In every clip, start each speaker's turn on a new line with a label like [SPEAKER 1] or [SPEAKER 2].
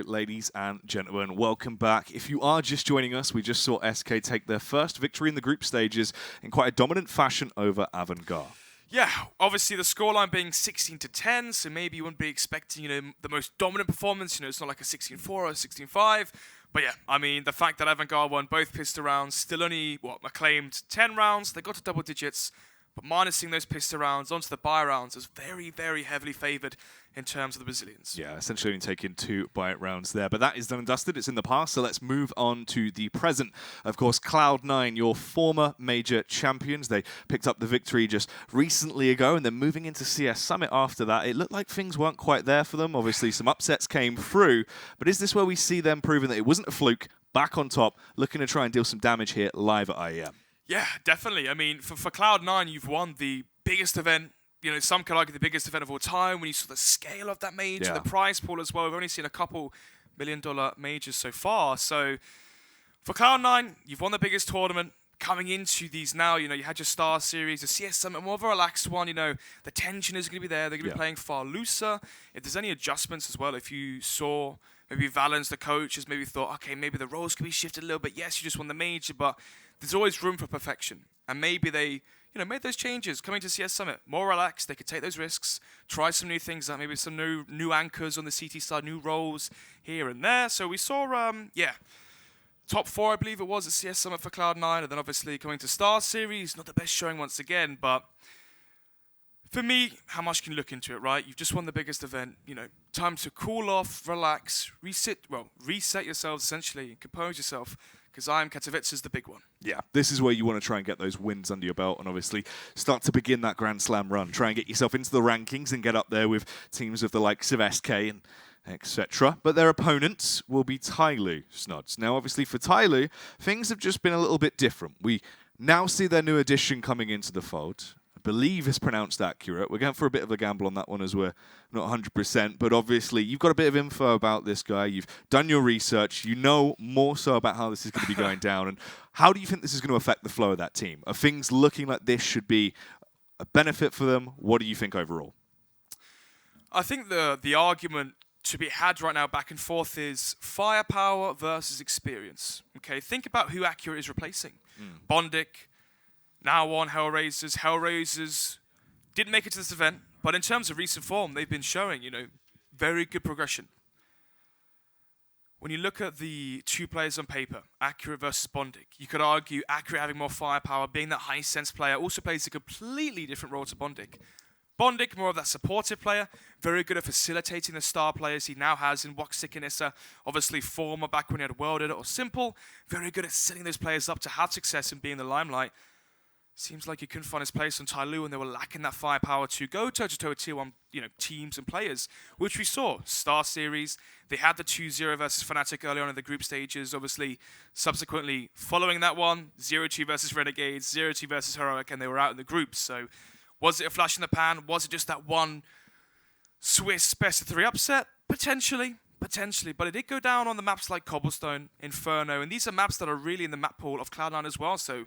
[SPEAKER 1] ladies and gentlemen. Welcome back. If you are just joining us, we just saw SK take their first victory in the group stages in quite a dominant fashion over Avangard.
[SPEAKER 2] Yeah, obviously the scoreline being 16-10, so maybe you wouldn't be expecting, the most dominant performance. It's not like a 16-4 or a 16-5. But yeah, I mean, the fact that Avangard won both pistol rounds, still only, acclaimed 10 rounds, they got to double digits, but minusing those pistol rounds onto the buy rounds is very, very heavily favoured in terms of the Brazilians.
[SPEAKER 1] Yeah, essentially only taking 2 buy rounds there. But that is done and dusted. It's in the past, so let's move on to the present. Of course, Cloud9, your former major champions. They picked up the victory just recently ago, and then moving into CS Summit after that, it looked like things weren't quite there for them. Obviously, some upsets came through. But is this where we see them proving that it wasn't a fluke, back on top, looking to try and deal some damage here live at IEM?
[SPEAKER 2] Yeah, definitely. I mean, for Cloud9, you've won the biggest event. Some could argue the biggest event of all time when you saw the scale of that major, the prize pool as well. We've only seen a couple $1 million majors so far. So for Cloud9, you've won the biggest tournament. Coming into these now, you had your Star Series, the CS Summit, more of a relaxed one. The tension is going to be there. They're going to be playing far looser. If there's any adjustments as well, if you saw maybe Valens, the coach, has maybe thought, okay, maybe the roles could be shifted a little bit. Yes, you just won the major, but there's always room for perfection. And maybe they made those changes coming to CS Summit. More relaxed, they could take those risks, try some new things, like maybe some new anchors on the CT side, new roles here and there. So we saw, top 4, I believe it was, at CS Summit for Cloud9, and then obviously coming to Star Series, not the best showing once again, but for me, how much can you look into it, right? You've just won the biggest event, time to cool off, relax, reset yourselves essentially, and compose yourself, because IEM Katowice is the big one. Yeah,
[SPEAKER 1] this is where you want to try and get those wins under your belt and obviously start to begin that Grand Slam run. Try and get yourself into the rankings and get up there with teams of the likes of SK and etc. But their opponents will be Tyloo, Snods. Now, obviously for Tyloo, things have just been a little bit different. We now see their new addition coming into the fold. Believe is pronounced accurate. We're going for a bit of a gamble on that one as we're not 100%, but obviously you've got a bit of info about this guy. You've done your research. You know more so about how this is going to be going down. And how do you think this is going to affect the flow of that team? Are things looking like this should be a benefit for them? What do you think overall?
[SPEAKER 2] I think the argument to be had right now back and forth is firepower versus experience. Okay, think about who Accurate is replacing. Bondic, now on Hellraisers. Hellraisers didn't make it to this event, but in terms of recent form, they've been showing, very good progression. When you look at the 2 players on paper, Accurate versus Bondic, you could argue Accurate having more firepower, being that high sense player, also plays a completely different role to Bondic. Bondic, more of that supportive player, very good at facilitating the star players he now has in Woxic and Issa. Obviously, former back when he had Worlded or Simple, very good at setting those players up to have success and be in the limelight. Seems like he couldn't find his place on Tyloo, and they were lacking that firepower to go toe-to-toe with Tier 1 teams and players, which we saw. Star Series, they had the 2-0 versus Fnatic early on in the group stages. Obviously, subsequently following that one, 0-2 versus Renegades, 0-2 versus Heroic, and they were out in the groups. So was it a flash in the pan? Was it just that one Swiss best-of-3 upset? Potentially. But it did go down on the maps like Cobblestone, Inferno, and these are maps that are really in the map pool of Cloud9 as well. So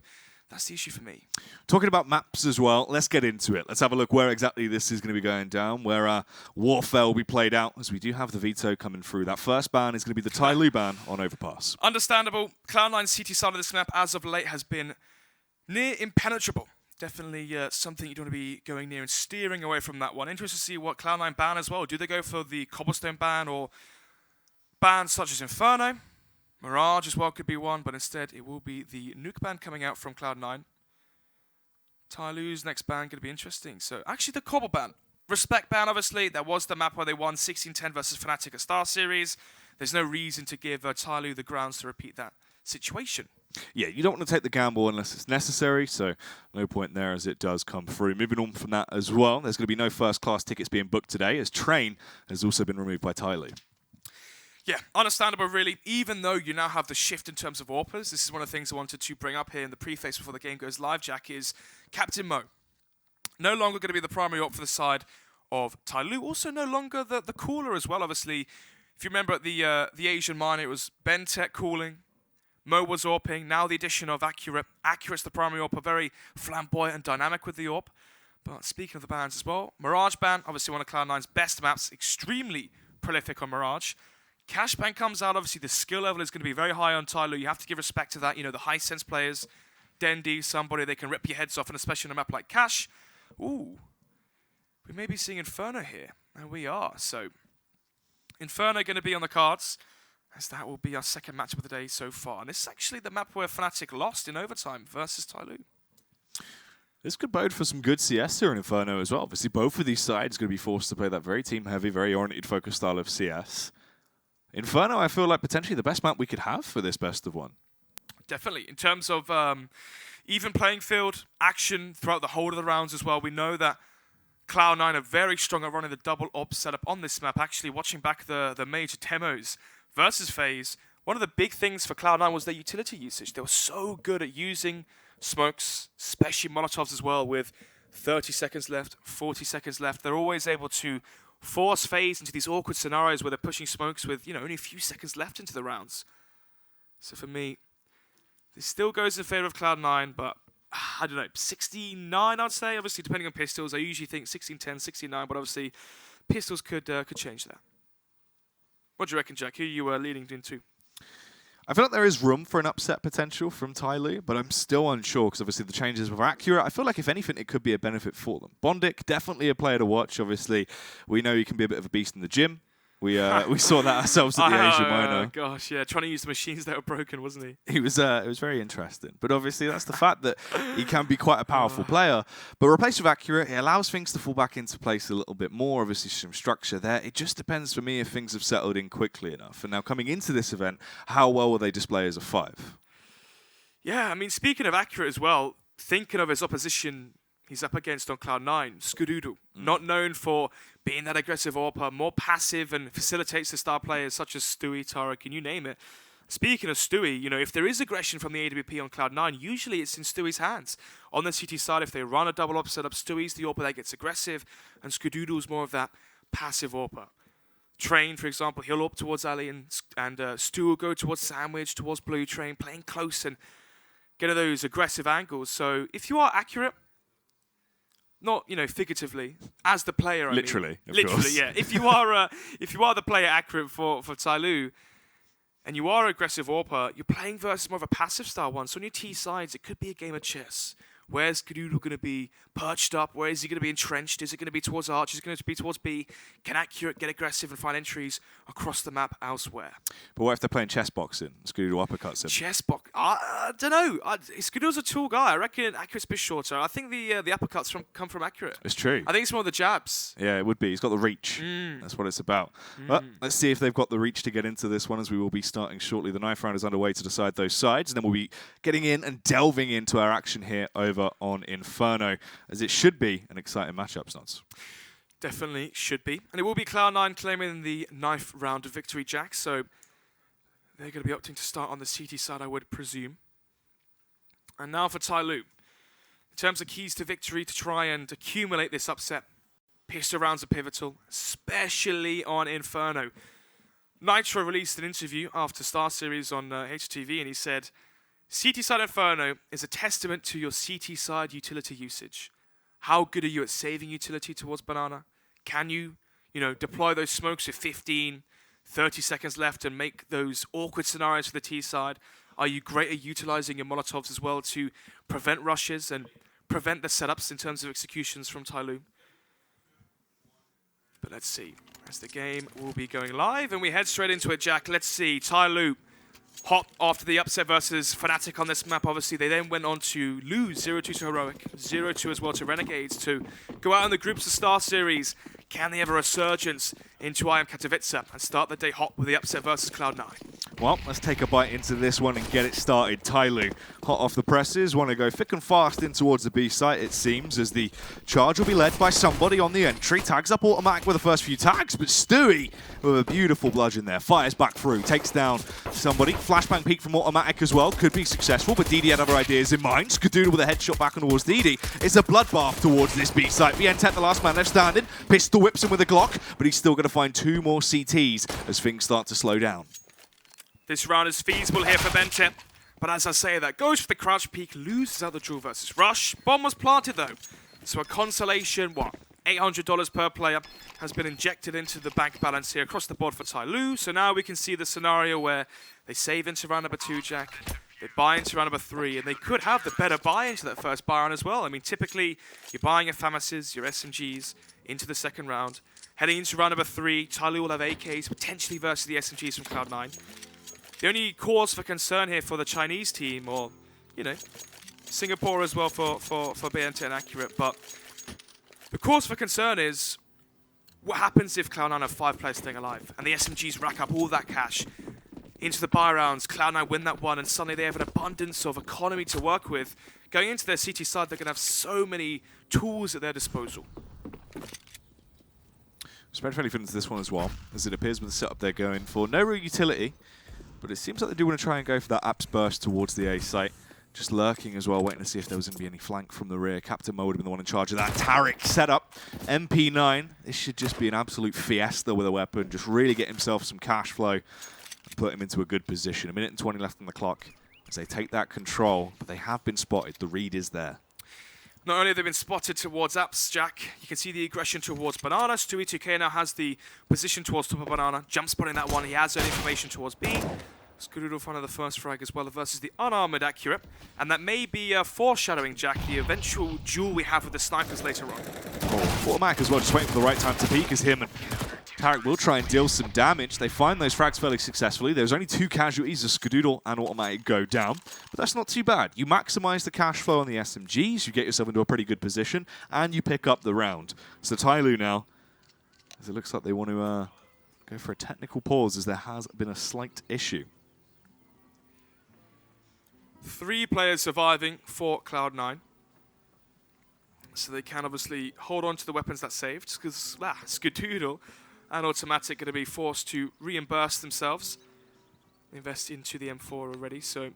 [SPEAKER 2] that's the issue for me.
[SPEAKER 1] Talking about maps as well, let's get into it. Let's have a look where exactly this is going to be going down, where Warfare will be played out, as we do have the veto coming through. That first ban is going to be the Tyloo ban on Overpass.
[SPEAKER 2] Understandable. Cloud9's CT side of this map, as of late, has been near impenetrable. Definitely something you don't want to be going near and steering away from that one. Interested to see what Cloud9 ban as well. Do they go for the Cobblestone ban or bans such as Inferno? Mirage as well could be one, but instead it will be the nuke ban coming out from Cloud9. Tyloo's next ban going to be interesting. So actually the Cobble ban. Respect ban, obviously. That was the map where they won 16-10 versus Fnatic at Star Series. There's no reason to give Tyloo the grounds to repeat that situation.
[SPEAKER 1] Yeah, you don't want to take the gamble unless it's necessary, so no point there as it does come through. Moving on from that as well, there's going to be no first-class tickets being booked today, as Train has also been removed by Tyloo.
[SPEAKER 2] Yeah, understandable really, even though you now have the shift in terms of AWPers. This is one of the things I wanted to bring up here in the preface before the game goes live, Jack, is Captain Mo. No longer going to be the primary AWP for the side of Tyloo. Also no longer the cooler as well, obviously. If you remember at the Asian minor, it was Bentech cooling, Mo was AWPing, now the addition of Accurate. Accurate's the primary AWP, very flamboyant and dynamic with the AWP. But speaking of the bans as well, Mirage ban, obviously one of Cloud9's best maps, extremely prolific on Mirage. Cashbang comes out, obviously the skill level is going to be very high on Tyloo. You have to give respect to that. You know, the high sense players, Dendy, somebody, they can rip your heads off, and especially on a map like Cash. Ooh, we may be seeing Inferno here, and we are. So, Inferno going to be on the cards, as that will be our second matchup of the day so far. And this is actually the map where Fnatic lost in overtime versus Tyloo.
[SPEAKER 1] This could bode for some good CS here in Inferno as well. Obviously, both of these sides are going to be forced to play that very team-heavy, very oriented-focused style of CS. Inferno, I feel like potentially the best map we could have for this best of one.
[SPEAKER 2] Definitely. In terms of even playing field, action throughout the whole of the rounds as well, we know that Cloud9 are very strong at running the double op setup on this map. Actually, watching back the major demos versus FaZe, one of the big things for Cloud9 was their utility usage. They were so good at using smokes, especially Molotovs as well, with 30 seconds left, 40 seconds left. They're always able to force FaZe into these awkward scenarios where they're pushing smokes with, you know, only a few seconds left into the rounds. So for me, this still goes in favor of Cloud9, but I don't know, 69, I'd say. Obviously, depending on pistols, I usually think 16-10, 69, but obviously, pistols could change that. What do you reckon, Jack? Who are you leading into?
[SPEAKER 1] I feel like there is room for an upset potential from Tyloo, but I'm still unsure because obviously the changes were accurate. I feel like if anything, it could be a benefit for them. bondik, definitely a player to watch. Obviously, we know he can be a bit of a beast in the gym. We saw that ourselves at the Asia Minor.
[SPEAKER 2] Oh gosh, yeah, trying to use the machines that were broken, wasn't he?
[SPEAKER 1] It was very interesting. But obviously, that's the fact that he can be quite a powerful player. But replaced with accurate, it allows things to fall back into place a little bit more. Obviously, some structure there. It just depends for me if things have settled in quickly enough. And now coming into this event, how well will they display as a 5?
[SPEAKER 2] Yeah, I mean, speaking of accurate as well, thinking of his opposition he's up against on Cloud9, Skadoodle. Not known for being that aggressive AWPer, more passive and facilitates the star players such as Stewie, Tarek, and you name it. Speaking of Stewie, you know, if there is aggression from the AWP on Cloud9, usually it's in Stewie's hands. On the CT side, if they run a double op setup, Stewie's the AWPer that gets aggressive, and Skadoodle's more of that passive AWPer. Train, for example, he'll AWP towards Ali, and Stu will go towards Sandwich, towards Blue Train, playing close and getting those aggressive angles. So if you are accurate, not, you know, figuratively, as the player.
[SPEAKER 1] Literally,
[SPEAKER 2] literally, yeah. If you are the player accurate for Tyloo, and you are aggressive AWPer, you're playing versus more of a passive style one. So on your T sides, it could be a game of chess. Where's Skadoodle going to be perched up? Where is he going to be entrenched? Is it going to be towards Arch? Is it going to be towards B? Can Accurate get aggressive and find entries across the map elsewhere?
[SPEAKER 1] But what if they're playing chess boxing? Skadoodle uppercuts him.
[SPEAKER 2] Chess box? I don't know. Skadoodle's a tall guy. I reckon Accurate's a bit shorter. I think the uppercuts come from Accurate.
[SPEAKER 1] It's true.
[SPEAKER 2] I think it's more the jabs.
[SPEAKER 1] Yeah, it would be. He's got the reach. That's what it's about. But let's see if they've got the reach to get into this one, as we will be starting shortly. The 9th round is underway to decide those sides, and then we'll be getting in and delving into our action here over on Inferno, as it should be an exciting matchup, Snots.
[SPEAKER 2] Definitely should be. And it will be Cloud9 claiming the 9th round of victory, Jack, so they're going to be opting to start on the CT side, I would presume. And now for Tyloo. In terms of keys to victory to try and accumulate this upset, pistol rounds are pivotal, especially on Inferno. Nitro released an interview after Star Series on HTV, and he said, CT side Inferno is a testament to your CT side utility usage. How good are you at saving utility towards Banana? Can you, deploy those smokes with 15, 30 seconds left and make those awkward scenarios for the T side? Are you great at utilizing your Molotovs as well to prevent rushes and prevent the setups in terms of executions from Tyloo? But let's see, as the game will be going live and we head straight into it, Jack. Let's see, Tyloo hot after the upset versus Fnatic on this map. Obviously, they then went on to lose 0-2 to Heroic, 0-2 as well to Renegades to go out in the groups of Star Series. Can they have a resurgence into IEM Katowice and start the day hot with the upset versus Cloud9?
[SPEAKER 1] Well, let's take a bite into this one and get it started. Tyloo, hot off the presses, want to go thick and fast in towards the B site, it seems, as the charge will be led by somebody on the entry. Tags up automatic with the first few tags, but Stewie, with a beautiful bludgeon there, fires back through, takes down somebody. Flashbang peek from automatic as well, could be successful, but DD had other ideas in mind. Skadoodle with a headshot back on towards DD. It's a bloodbath towards this B site. VN10, the last man left standing. Pistol whips him with a Glock, but he's still going to find 2 more CTs as things start to slow down.
[SPEAKER 2] This round is feasible here for VN10, but as I say that, goes for the crouch peek, loses out the duel versus rush. Bomb was planted though, so a consolation, what? $800 per player has been injected into the bank balance here across the board for Tyloo. So now we can see the scenario where they save into round number 2, Jack. They buy into round number 3, and they could have the better buy into that first buy round as well. I mean, typically, you're buying your FAMASs, your SMGs into the second round. Heading into round number 3, Tyloo will have AKs potentially versus the SMGs from Cloud9. The only cause for concern here for the Chinese team, or, you know, Singapore as well for BNT and Accurate, but the cause for concern is what happens if Cloud9 have 5 players staying alive and the SMGs rack up all that cash into the buy rounds, Cloud9 win that one, and suddenly they have an abundance of economy to work with. Going into their CT side, they're going to have so many tools at their disposal.
[SPEAKER 1] Spread fairly fit into this one as well, as it appears with the setup they're going for. No real utility, but it seems like they do want to try and go for that apps burst towards the A site. Just lurking as well, waiting to see if there was going to be any flank from the rear. Captain Mo would have been the one in charge of that Taric setup. MP9, this should just be an absolute fiesta with a weapon. Just really get himself some cash flow and put him into a good position. 1 minute and 20 left on the clock as they take that control, but they have been spotted. The read is there.
[SPEAKER 2] Not only have they been spotted towards apps, Jack, you can see the aggression towards Banana. Stewie2K now has the position towards top of Banana. Jump spotting that one. He has earned information towards B. Skadoodle finding the first frag as well versus the unarmored Accurate. And that may be foreshadowing, Jack, the eventual duel we have with the snipers later on.
[SPEAKER 1] Oh, Automatic as well, just waiting for the right time to peek as him and Taric will try and deal some damage. They find those frags fairly successfully. There's only 2 casualties as Skadoodle and Automatic go down, but that's not too bad. You maximize the cash flow on the SMGs, you get yourself into a pretty good position, and you pick up the round. So Tyloo now, as it looks like they want to go for a technical pause as there has been a slight issue.
[SPEAKER 2] 3 players surviving for Cloud9. So they can obviously hold on to the weapons that saved, because Skadoodle and Automatic going to be forced to reimburse themselves. Invest into the M4 already. So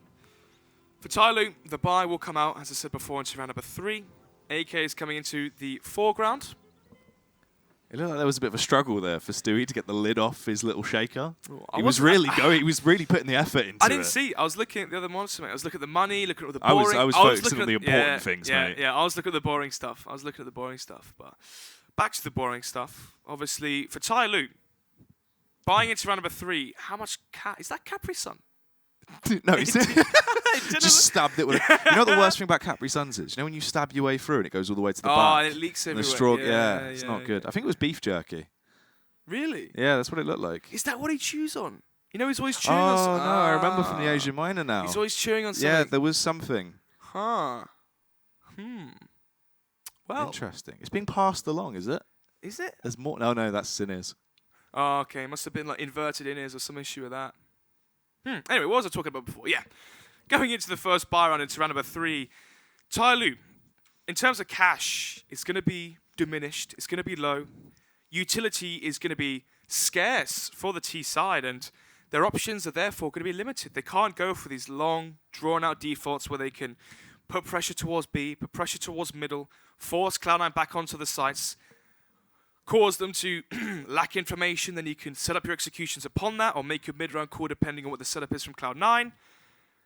[SPEAKER 2] for Tyloo, the buy will come out, as I said before, into round number 3. AK is coming into the foreground.
[SPEAKER 1] It looked like there was a bit of a struggle there for Stewie to get the lid off his little shaker.
[SPEAKER 2] Oh,
[SPEAKER 1] He was really putting the effort into it.
[SPEAKER 2] I didn't see. I was looking at the other monitor, mate. I was looking at the money, looking at all the boring.
[SPEAKER 1] I was focusing on the important things, mate.
[SPEAKER 2] Yeah, I was looking at the boring stuff. But back to the boring stuff. Obviously, for Tyloo, buying into round number 3, how much is that Capri Sun?
[SPEAKER 1] No, he just stabbed it with a... You know what the worst thing about Capri Suns is? You know when you stab your way through and it goes all the way to the back?
[SPEAKER 2] Oh, and it leaks everywhere.
[SPEAKER 1] The straw, it's not good. I think it was beef jerky.
[SPEAKER 2] Really?
[SPEAKER 1] Yeah, that's what it looked like.
[SPEAKER 2] Is that what he chews on? You know he's always chewing
[SPEAKER 1] Oh,
[SPEAKER 2] on
[SPEAKER 1] no,
[SPEAKER 2] something.
[SPEAKER 1] I remember from the Asian Miner now.
[SPEAKER 2] He's always chewing on something.
[SPEAKER 1] Yeah, there was something.
[SPEAKER 2] Huh. Well.
[SPEAKER 1] Interesting. It's being passed along, is it?
[SPEAKER 2] Is it?
[SPEAKER 1] There's more. No, that's Sinners.
[SPEAKER 2] Oh, okay. Must have been like inverted in-ears or some issue with that. Anyway, what was I talking about before? Yeah. Going into the first buy round into round number 3, Tyloo, in terms of cash, it's going to be diminished. It's going to be low. Utility is going to be scarce for the T side, and their options are therefore going to be limited. They can't go for these long, drawn-out defaults where they can put pressure towards B, put pressure towards middle, force Cloud9 back onto the sites, cause them to lack information, then you can set up your executions upon that or make your mid-round call depending on what the setup is from Cloud9.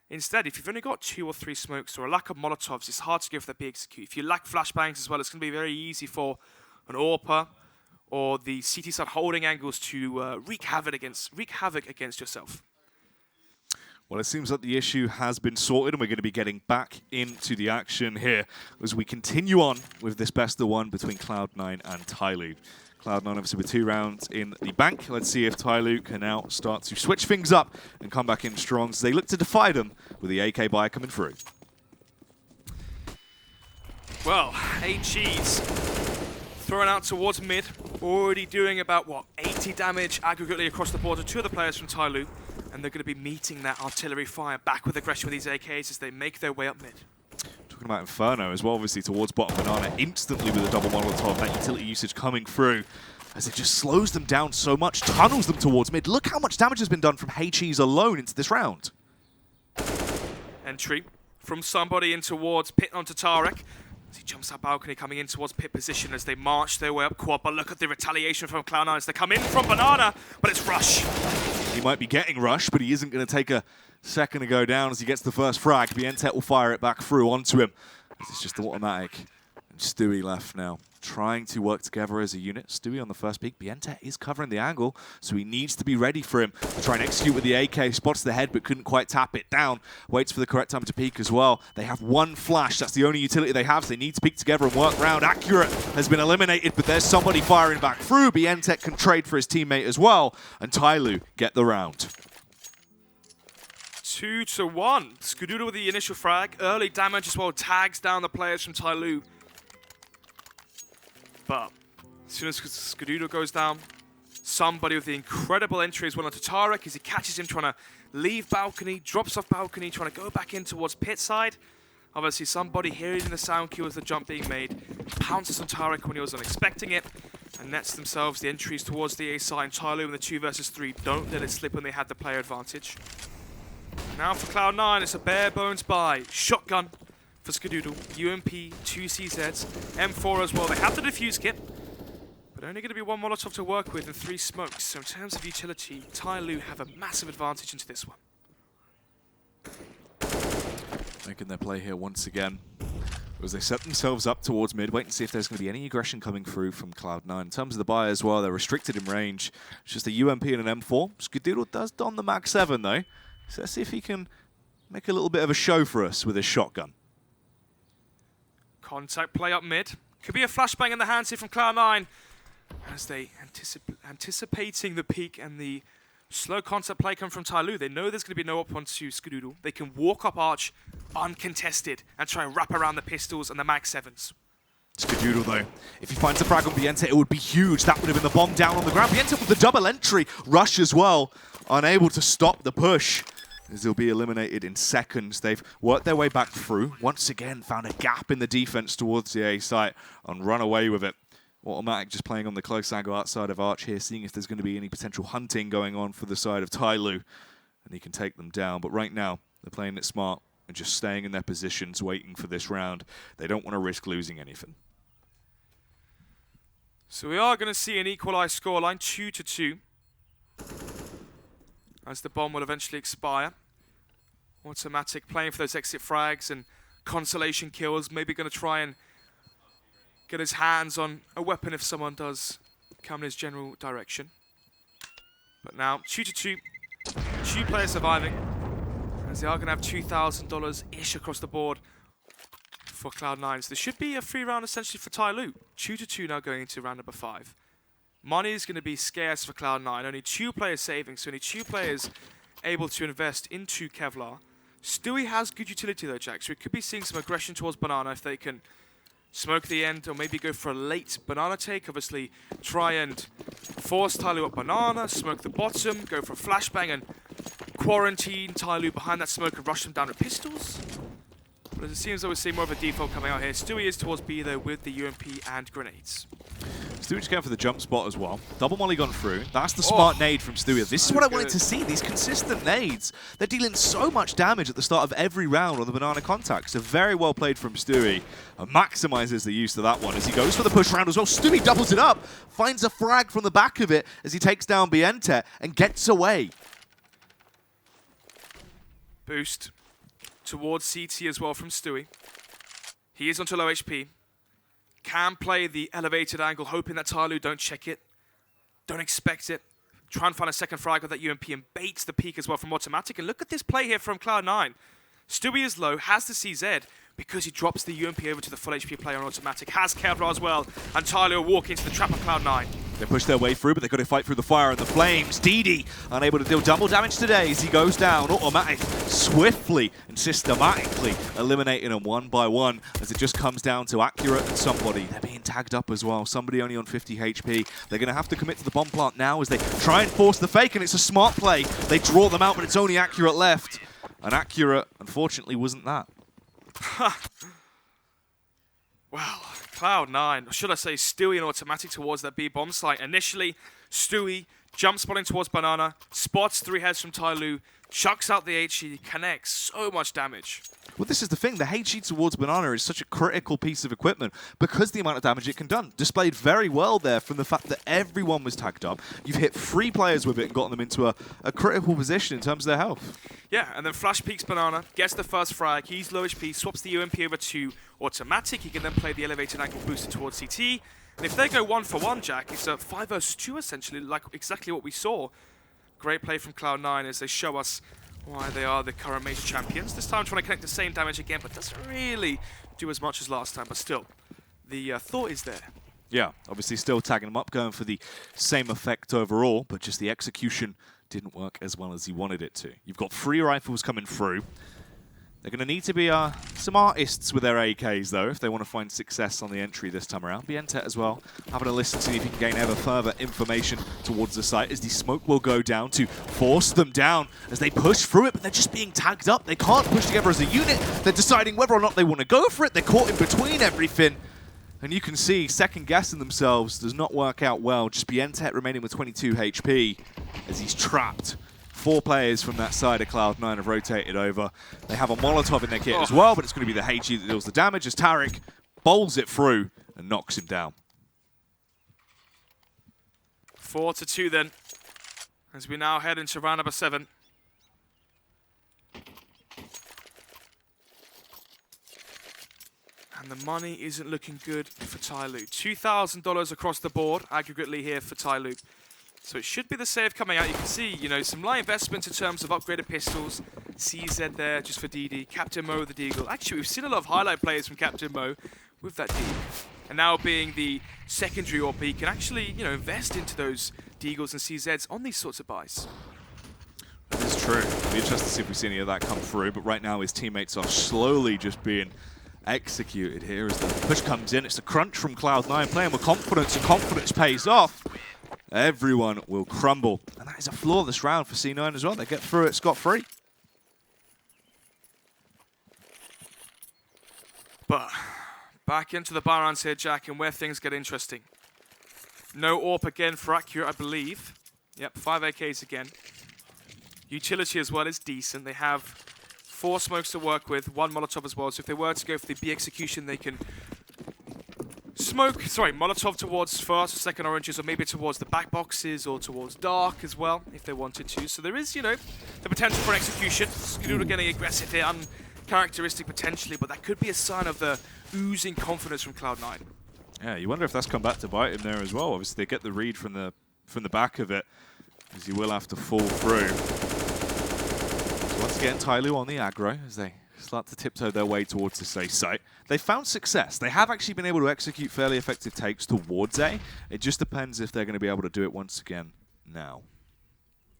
[SPEAKER 2] Instead, if you've only got 2 or 3 smokes or a lack of Molotovs, it's hard to go for that big execute. If you lack flashbangs as well, it's going to be very easy for an AWPer or the CT side holding angles to wreak havoc against yourself.
[SPEAKER 1] Well, it seems like the issue has been sorted and we're going to be getting back into the action here as we continue on with this best of 1 between Cloud9 and Tyloo. Cloud9 obviously with 2 rounds in the bank. Let's see if Tyloo can now start to switch things up and come back in strong as they look to defy them with the AK buy coming through.
[SPEAKER 2] Well, HE's thrown out towards mid, already doing about, 80 damage aggregately across the board to 2 of the players from Tyloo. And they're going to be meeting that artillery fire back with aggression with these AKs as they make their way up mid.
[SPEAKER 1] Talking about Inferno as well, obviously towards bottom Banana, instantly with a double Molotov, that utility usage coming through as it just slows them down so much, tunnels them towards mid. Look how much damage has been done from HE's alone into this round.
[SPEAKER 2] Entry from somebody in towards pit onto Taric. As he jumps up balcony, coming in towards pit position as they march their way up quad. But look at the retaliation from Cloud9 as they come in from Banana, but it's Rush.
[SPEAKER 1] He might be getting Rush, but he isn't going to take a second to go down as he gets the first frag. BNTech will fire it back through onto him. It's just the Automatic. And Stewie left now, trying to work together as a unit. Stewie on the first peek. Biente is covering the angle, so he needs to be ready for him to try and execute with the AK. Spots the head, but couldn't quite tap it down. Waits for the correct time to peek as well. They have one flash. That's the only utility they have, so they need to peek together and work round. Accurate has been eliminated, but there's somebody firing back through. Biente can trade for his teammate as well, and Tyloo get the round.
[SPEAKER 2] 2-1. Skadoodle with the initial frag. Early damage as well. Tags down the players from Tyloo. But as soon as Skadoodle goes down, somebody with the incredible entry is well onto Tarek as he catches him trying to leave balcony, drops off balcony, trying to go back in towards pit side. Obviously somebody hearing the sound cue as the jump being made, pounces on Tarek when he was unexpecting it, and nets themselves the entries towards the A side. And Tyloo in the 2 versus 3 don't let it slip when they had the player advantage. Now for Cloud9, it's a bare bones buy. Shotgun for Skadoodle, UMP, 2 CZs, M4 as well. They have the defuse kit, but only going to be 1 Molotov to work with and 3 smokes. So in terms of utility, Tyloo have a massive advantage into this one.
[SPEAKER 1] Making their play here once again as they set themselves up towards mid. Wait and see if there's going to be any aggression coming through from Cloud9. In terms of the buy as well, they're restricted in range. It's just a UMP and an M4. Skadoodle does don the Mag 7 though. So let's see if he can make a little bit of a show for us with his shotgun.
[SPEAKER 2] Contact play up mid. Could be a flashbang in the hands here from Cloud9 as they anticipating the peak and the slow concept play come from Tyloo. They know there's going to be no up onto Skadoodle. They can walk up arch uncontested and try and wrap around the pistols and the Mag 7s.
[SPEAKER 1] Skadoodle though, if he finds a frag on Biente, it would be huge. That would have been the bomb down on the ground. Biente with the double entry rush as well, unable to stop the push, as they'll be eliminated in seconds. They've worked their way back through. Once again, found a gap in the defense towards the A site and run away with it. Automatic just playing on the close angle outside of Arch here, seeing if there's going to be any potential hunting going on for the side of Tyloo, and he can take them down. But right now, they're playing it smart and just staying in their positions, waiting for this round. They don't want to risk losing anything.
[SPEAKER 2] So we are going to see an equalised scoreline, 2-2, as the bomb will eventually expire. Automatic playing for those exit frags and consolation kills, maybe going to try and get his hands on a weapon if someone does come in his general direction. But now, 2-2, 2 players surviving, as they are going to have $2,000-ish across the board for Cloud9. So there should be a free round essentially for Tyloo. 2-2 now going into round number 5. Money is going to be scarce for Cloud9. Only 2 players saving, so only 2 players able to invest into Kevlar. Stewie has good utility though, Jack, so we could be seeing some aggression towards Banana if they can smoke the end or maybe go for a late Banana take. Obviously, try and force Tyloo up Banana, smoke the bottom, go for a flashbang and quarantine Tyloo behind that smoke and rush them down with pistols. But as it seems though we're seeing more of a default coming out here. Stewie is towards B though with the UMP and grenades.
[SPEAKER 1] Stewie just going for the jump spot as well. Double molly gone through. That's the smart nade from Stewie. This is what I wanted to see, these consistent nades. They're dealing so much damage at the start of every round on the Banana contact. So very well played from Stewie. And maximizes the use of that one as he goes for the push round as well. Stewie doubles it up, finds a frag from the back of it as he takes down Biente and gets away.
[SPEAKER 2] Boost towards CT as well from Stewie. He is onto low HP. Can play the elevated angle, hoping that Tyloo don't check it. Don't expect it. Try and find a second frag with that UMP and baits the peak as well from Automatic. And look at this play here from Cloud9. Stewie is low, has the CZ, because he drops the UMP over to the full HP player on Automatic. Has Kevlar as well, and Tyloo will walk into the trap of Cloud9.
[SPEAKER 1] They push their way through, but they've got to fight through the fire and the flames. DD unable to deal double damage today as he goes down. Automatic swiftly and systematically eliminating them one by one as it just comes down to Accurate and somebody. They're being tagged up as well. Somebody only on 50 HP. They're going to have to commit to the bomb plant now as they try and force the fake, and it's a smart play. They draw them out, but it's only Accurate left. And Accurate, unfortunately, wasn't that.
[SPEAKER 2] Well, Cloud9, or should I say Stewie and Automatic towards that B bomb site. Initially, Stewie jump spotting towards Banana, spots 3 heads from Tyloo, chucks out the HE, connects so much damage.
[SPEAKER 1] Well, this is the thing. The HE towards Banana is such a critical piece of equipment because the amount of damage it can do. Displayed very well there from the fact that everyone was tagged up. You've hit 3 players with it and gotten them into a critical position in terms of their health.
[SPEAKER 2] Yeah, and then flash peeks Banana, gets the first frag, he's low HP, swaps the UMP over to Automatic. He can then play the elevated angle booster towards CT, And if they go 1-for-1, Jack, it's a 5 versus 2 essentially, like exactly what we saw. Great play from Cloud9 as they show us why they are the current major champions. This time trying to connect the same damage again, but doesn't really do as much as last time, but still, the thought is there.
[SPEAKER 1] Yeah, obviously still tagging him up, going for the same effect overall, but just the execution didn't work as well as he wanted it to. You've got 3 rifles coming through. They're going to need to be some artists with their AKs, though, if they want to find success on the entry this time around. Bientet as well, having a listen to see if he can gain ever further information towards the site, as the smoke will go down to force them down as they push through it, but they're just being tagged up. They can't push together as a unit. They're deciding whether or not they want to go for it. They're caught in between everything. And you can see, second-guessing themselves does not work out well. Just Bientet remaining with 22 HP as he's trapped. 4 players from that side of Cloud9 have rotated over. They have a Molotov in their kit as well, but it's going to be the HE that deals the damage as Tariq bowls it through and knocks him down.
[SPEAKER 2] 4-2 then, as we now head into round number 7. And the money isn't looking good for Tyloo. $2,000 across the board, aggregately here for Tyloo. So it should be the save coming out. You can see, you know, some light investments in terms of upgraded pistols. CZ there just for DD. Captain Mo with the Deagle. Actually, we've seen a lot of highlight players from Captain Mo with that Deagle. And now being the secondary AWP, he can actually, you know, invest into those Deagles and CZs on these sorts of buys.
[SPEAKER 1] That is true. It'll be interesting to see if we see any of that come through. But right now his teammates are slowly just being executed here as the push comes in. It's the crunch from Cloud9 playing with confidence, and confidence pays off. Everyone will crumble. And that is a flawless round for C9 as well. They get through it scot-free.
[SPEAKER 2] But back into the bar rounds here, Jack, and where things get interesting. No AWP again for Accurate, I believe. Yep, 5 AKs again. Utility as well is decent. They have 4 smokes to work with, 1 Molotov as well. So if they were to go for the B execution, they can Molotov towards first or second oranges, or maybe towards the back boxes or towards dark as well, if they wanted to. So there is, you know, the potential for an execution. Skadoodle getting aggressive here, uncharacteristic potentially, but that could be a sign of the oozing confidence from Cloud9.
[SPEAKER 1] Yeah, you wonder if that's come back to bite him there as well. Obviously, they get the read from the back of it, as he will have to fall through. So once again, Tyloo on the aggro as they start to tiptoe their way towards the safe site. They found success. They have actually been able to execute fairly effective takes towards A. It just depends if they're going to be able to do it once again now.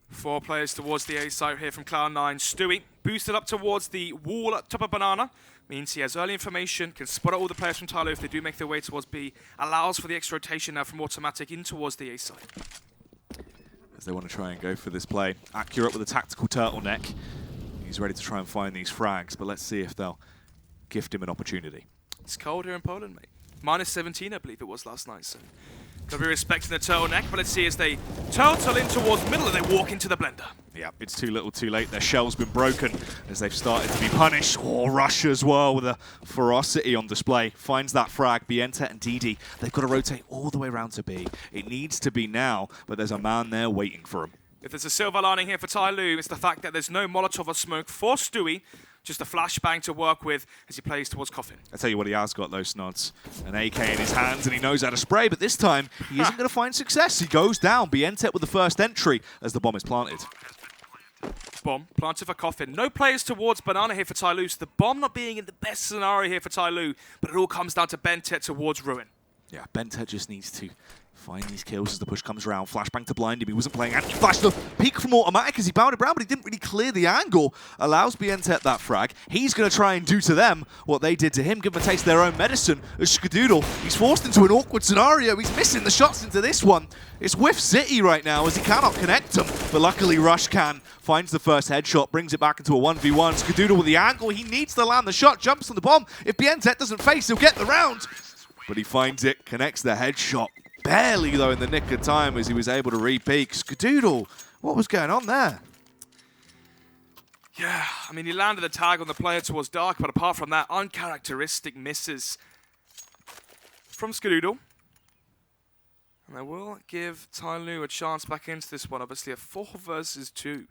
[SPEAKER 2] 4 players towards the A site here from Cloud9. Stewie boosted up towards the wall at top of Banana. Means he has early information, can spot out all the players from Tyloo if they do make their way towards B. Allows for the extra rotation now from Automatic in towards the A site.
[SPEAKER 1] As they want to try and go for this play. Accurate with a tactical turtleneck. He's ready to try and find these frags, but let's see if they'll gift him an opportunity.
[SPEAKER 2] It's cold here in Poland, mate. Minus 17, I believe it was last night, so gotta be respecting the turtleneck, but let's see as they turtle in towards middle and they walk into the blender.
[SPEAKER 1] Yeah, it's too little too late. Their shell's been broken as they've started to be punished. Oh, Rush as well with a ferocity on display. Finds that frag. Bientet and DD, they've got to rotate all the way around to B. It needs to be now, but there's a man there waiting for him.
[SPEAKER 2] If there's a silver lining here for Tyloo, it's the fact that there's no Molotov or smoke for Stewie, just a flashbang to work with as he plays towards Coffin.
[SPEAKER 1] I tell you what, he has got those snods. An AK in his hands, and he knows how to spray, but this time, he isn't going to find success. He goes down. Bientet with the first entry as the bomb is planted.
[SPEAKER 2] Bomb planted for Coffin. No players towards Banana here for Tyloo, so the bomb not being in the best scenario here for Tyloo, but it all comes down to Bientet towards Ruin.
[SPEAKER 1] Yeah, Bientet just needs to find these kills as the push comes around. Flashbang to blind him. He wasn't playing anti-flash. The peek from Automatic as he bounded around, but he didn't really clear the angle. Allows Bientet that frag. He's going to try and do to them what they did to him. Give them a taste of their own medicine. As Skadoodle, he's forced into an awkward scenario. He's missing the shots into this one. It's Whiff City right now as he cannot connect them. But luckily Rush can. Finds the first headshot. Brings it back into a 1v1. Skadoodle with the angle. He needs to land the shot. Jumps on the bomb. If Bientet doesn't face, he'll get the round. But he finds it. Connects the headshot. Barely, though, in the nick of time as he was able to re-peek. Skadoodle, what was going on there?
[SPEAKER 2] Yeah, I mean, he landed a tag on the player towards Dark, but apart from that, uncharacteristic misses from Skadoodle. And I will give Tyloo a chance back into this one. Obviously, a 4 versus 2.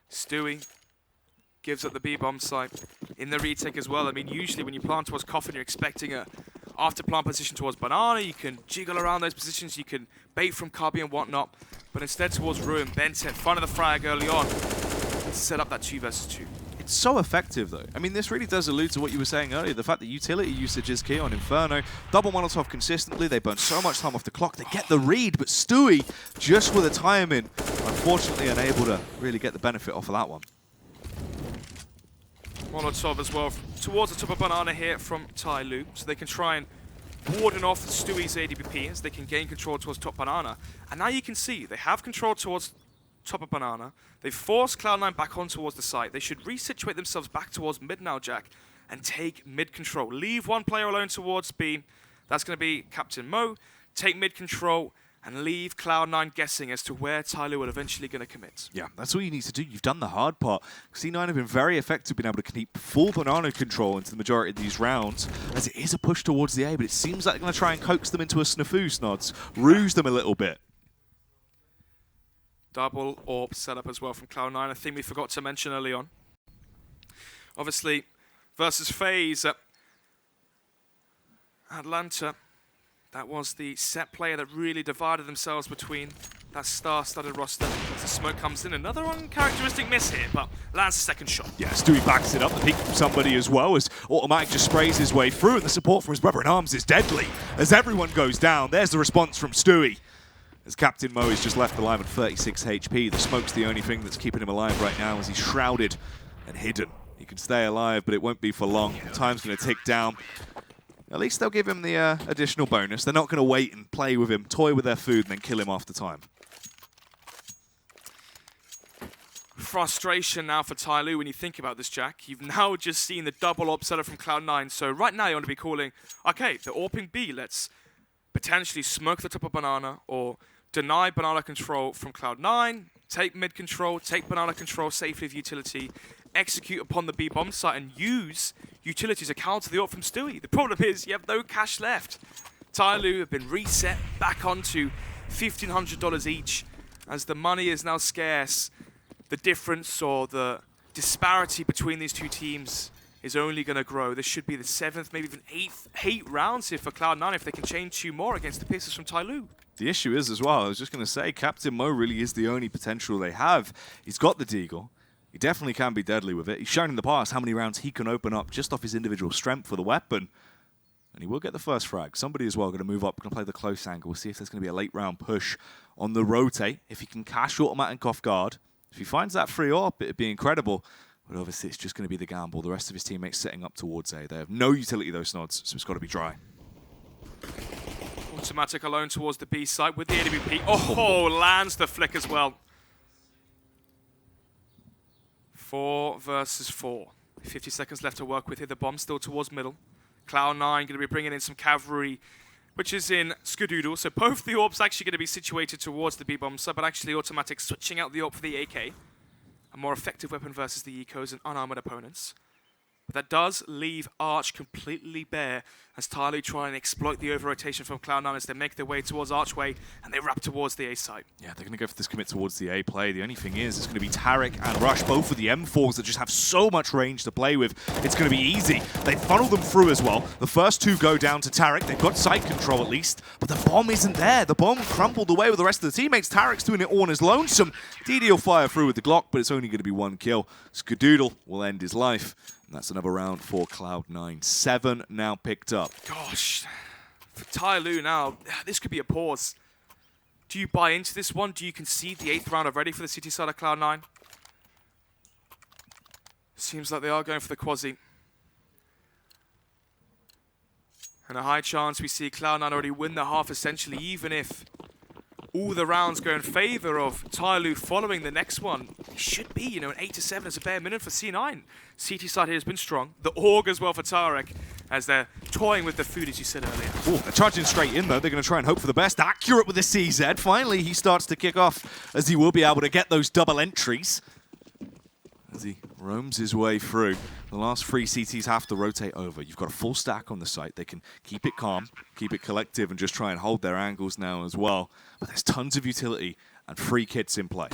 [SPEAKER 2] Stewie gives up the B-bomb site in the retake as well. I mean, usually when you plant towards Coffin, you're expecting a after plant position towards Banana, you can jiggle around those positions, you can bait from Cubby and whatnot, but instead towards Ruin, Bent in front of the frag early on to set up that 2 versus 2.
[SPEAKER 1] It's so effective, though. I mean, this really does allude to what you were saying earlier, the fact that utility usage is key on Inferno. Double Molotov consistently, they burn so much time off the clock, they get the read, but Stewie, just with a timing, unfortunately unable to really get the benefit off of that one.
[SPEAKER 2] Molotov as well towards the top of Banana here from Tyloo, so they can try and warden off Stewie's ADBP as they can gain control towards top Banana. And now you can see they have control towards top of Banana. They've forced Cloud9 back on towards the site. They should resituate themselves back towards mid now, Jack, and take mid control. Leave one player alone towards B. That's going to be Captain Mo. Take mid control and leave Cloud9 guessing as to where Tyloo will eventually going to commit.
[SPEAKER 1] Yeah, that's all you need to do. You've done the hard part. C9 have been very effective being able to keep full Banana control into the majority of these rounds, as it is a push towards the A, but it seems like they're going to try and coax them into a snafu, Snods. Ruse them a little bit.
[SPEAKER 2] Double AWP setup as well from Cloud9. I think we forgot to mention early on. Obviously, versus FaZe at Atlanta. That was the set player that really divided themselves between that star-studded roster. As the smoke comes in, another uncharacteristic miss here, but lands a second shot.
[SPEAKER 1] Yeah, Stewie backs it up, the peek from somebody as well, as Automatic just sprays his way through, and the support from his brother in arms is deadly. As everyone goes down, there's the response from Stewie. As Captain Mo is just left alive at 36 HP, the smoke's the only thing that's keeping him alive right now, as he's shrouded and hidden. He can stay alive, but it won't be for long. Time's going to tick down. At least they'll give him the additional bonus. They're not going to wait and play with him, toy with their food, and then kill him after time.
[SPEAKER 2] Frustration now for Tyloo when you think about this, Jack. You've now just seen the double AWP setup from Cloud9, so right now you want to be calling, okay, the AWPing B, let's potentially smoke the top of Banana, or deny Banana control from Cloud9, take mid control, take Banana control safely with utility, execute upon the B bomb site, and use utility to counter the AWP from Stewie. The problem is you have no cash left. Tyloo have been reset back onto $1,500 each, as the money is now scarce. The difference or the disparity between these two teams is only going to grow. This should be the 7th, maybe even 8th rounds here for Cloud9 if they can chain 2 more against the Pistons from Tyloo.
[SPEAKER 1] The issue is as well, I was just going to say, Captain Mo really is the only potential they have. He's got the Deagle. He definitely can be deadly with it. He's shown in the past how many rounds he can open up just off his individual strength for the weapon. And he will get the first frag. Somebody as well going to move up, going to play the close angle. We'll see if there's going to be a late round push on the Ro8. If he can cash Automatic off guard, if he finds that free AWP, it'd be incredible. But obviously it's just going to be the gamble. The rest of his teammates setting up towards A. They have no utility, those Snods, so it's got to be dry.
[SPEAKER 2] Automatic alone towards the B site with the AWP. Oh, lands the flick as well. 4 versus 4. 50 seconds left to work with here. The bomb still towards middle. Cloud9 going to be bringing in some cavalry, which is in Skadoodle. So both the AWPs actually going to be situated towards the B-bomb side, but actually Automatic switching out the AWP for the AK. A more effective weapon versus the Ecos and unarmored opponents. But that does leave Arch completely bare as Tyloo try and exploit the over-rotation from Cloud9 as they make their way towards Archway and they wrap towards the A site.
[SPEAKER 1] Yeah, they're going to go for this commit towards the A play. The only thing is, it's going to be Tarek and Rush, both with the M4s that just have so much range to play with. It's going to be easy. They funnel them through as well. The first 2 go down to Tarek. They've got site control at least, but the bomb isn't there. The bomb crumpled away with the rest of the teammates. Tarek's doing it all on his lonesome. DD will fire through with the Glock, but it's only going to be 1 kill. Skadoodle will end his life. And that's another round for Cloud9. 7 now picked up.
[SPEAKER 2] Gosh, for Tyloo now, this could be a pause. Do you buy into this one? Do you concede the 8th round already for the city side of Cloud9? Seems like they are going for the quasi. And a high chance we see Cloud9 already win the half essentially, even if all the rounds go in favor of Tyloo following the next one. It should be, you know, an 8-7 as a bare minimum for C9. CT side here has been strong. The AUG as well for Tarek, as they're toying with the food, as you said earlier.
[SPEAKER 1] Ooh, they're charging straight in, though. They're going to try and hope for the best. Accurate with the CZ. Finally, he starts to kick off, as he will be able to get those double entries. As he roams his way through. The last 3 CTs have to rotate over. You've got a full stack on the site. They can keep it calm, keep it collective, and just try and hold their angles now as well. But there's tons of utility and free kits in play.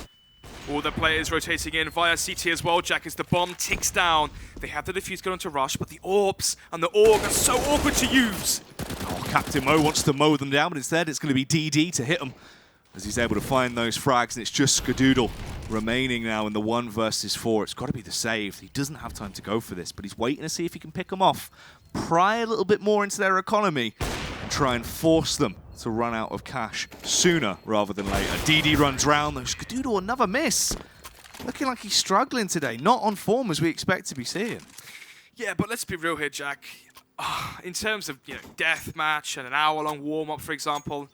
[SPEAKER 2] All the players rotating in via CT as well, Jack, as the bomb ticks down. They have the defuse going to Rush, but the AWPs and the AUG are so awkward to use.
[SPEAKER 1] Captain Mo wants to mow them down, but instead it's going to be DD to hit them as he's able to find those frags, and it's just Skadoodle remaining now in the 1 versus 4. It's got to be the save. He doesn't have time to go for this, but he's waiting to see if he can pick them off, pry a little bit more into their economy, and try and force them to run out of cash sooner rather than later. DD runs round, though. Skadoodle, another miss. Looking like he's struggling today. Not on form as we expect to be seeing.
[SPEAKER 2] Yeah, but let's be real here, Jack. In terms of deathmatch and an hour-long warm-up, for example,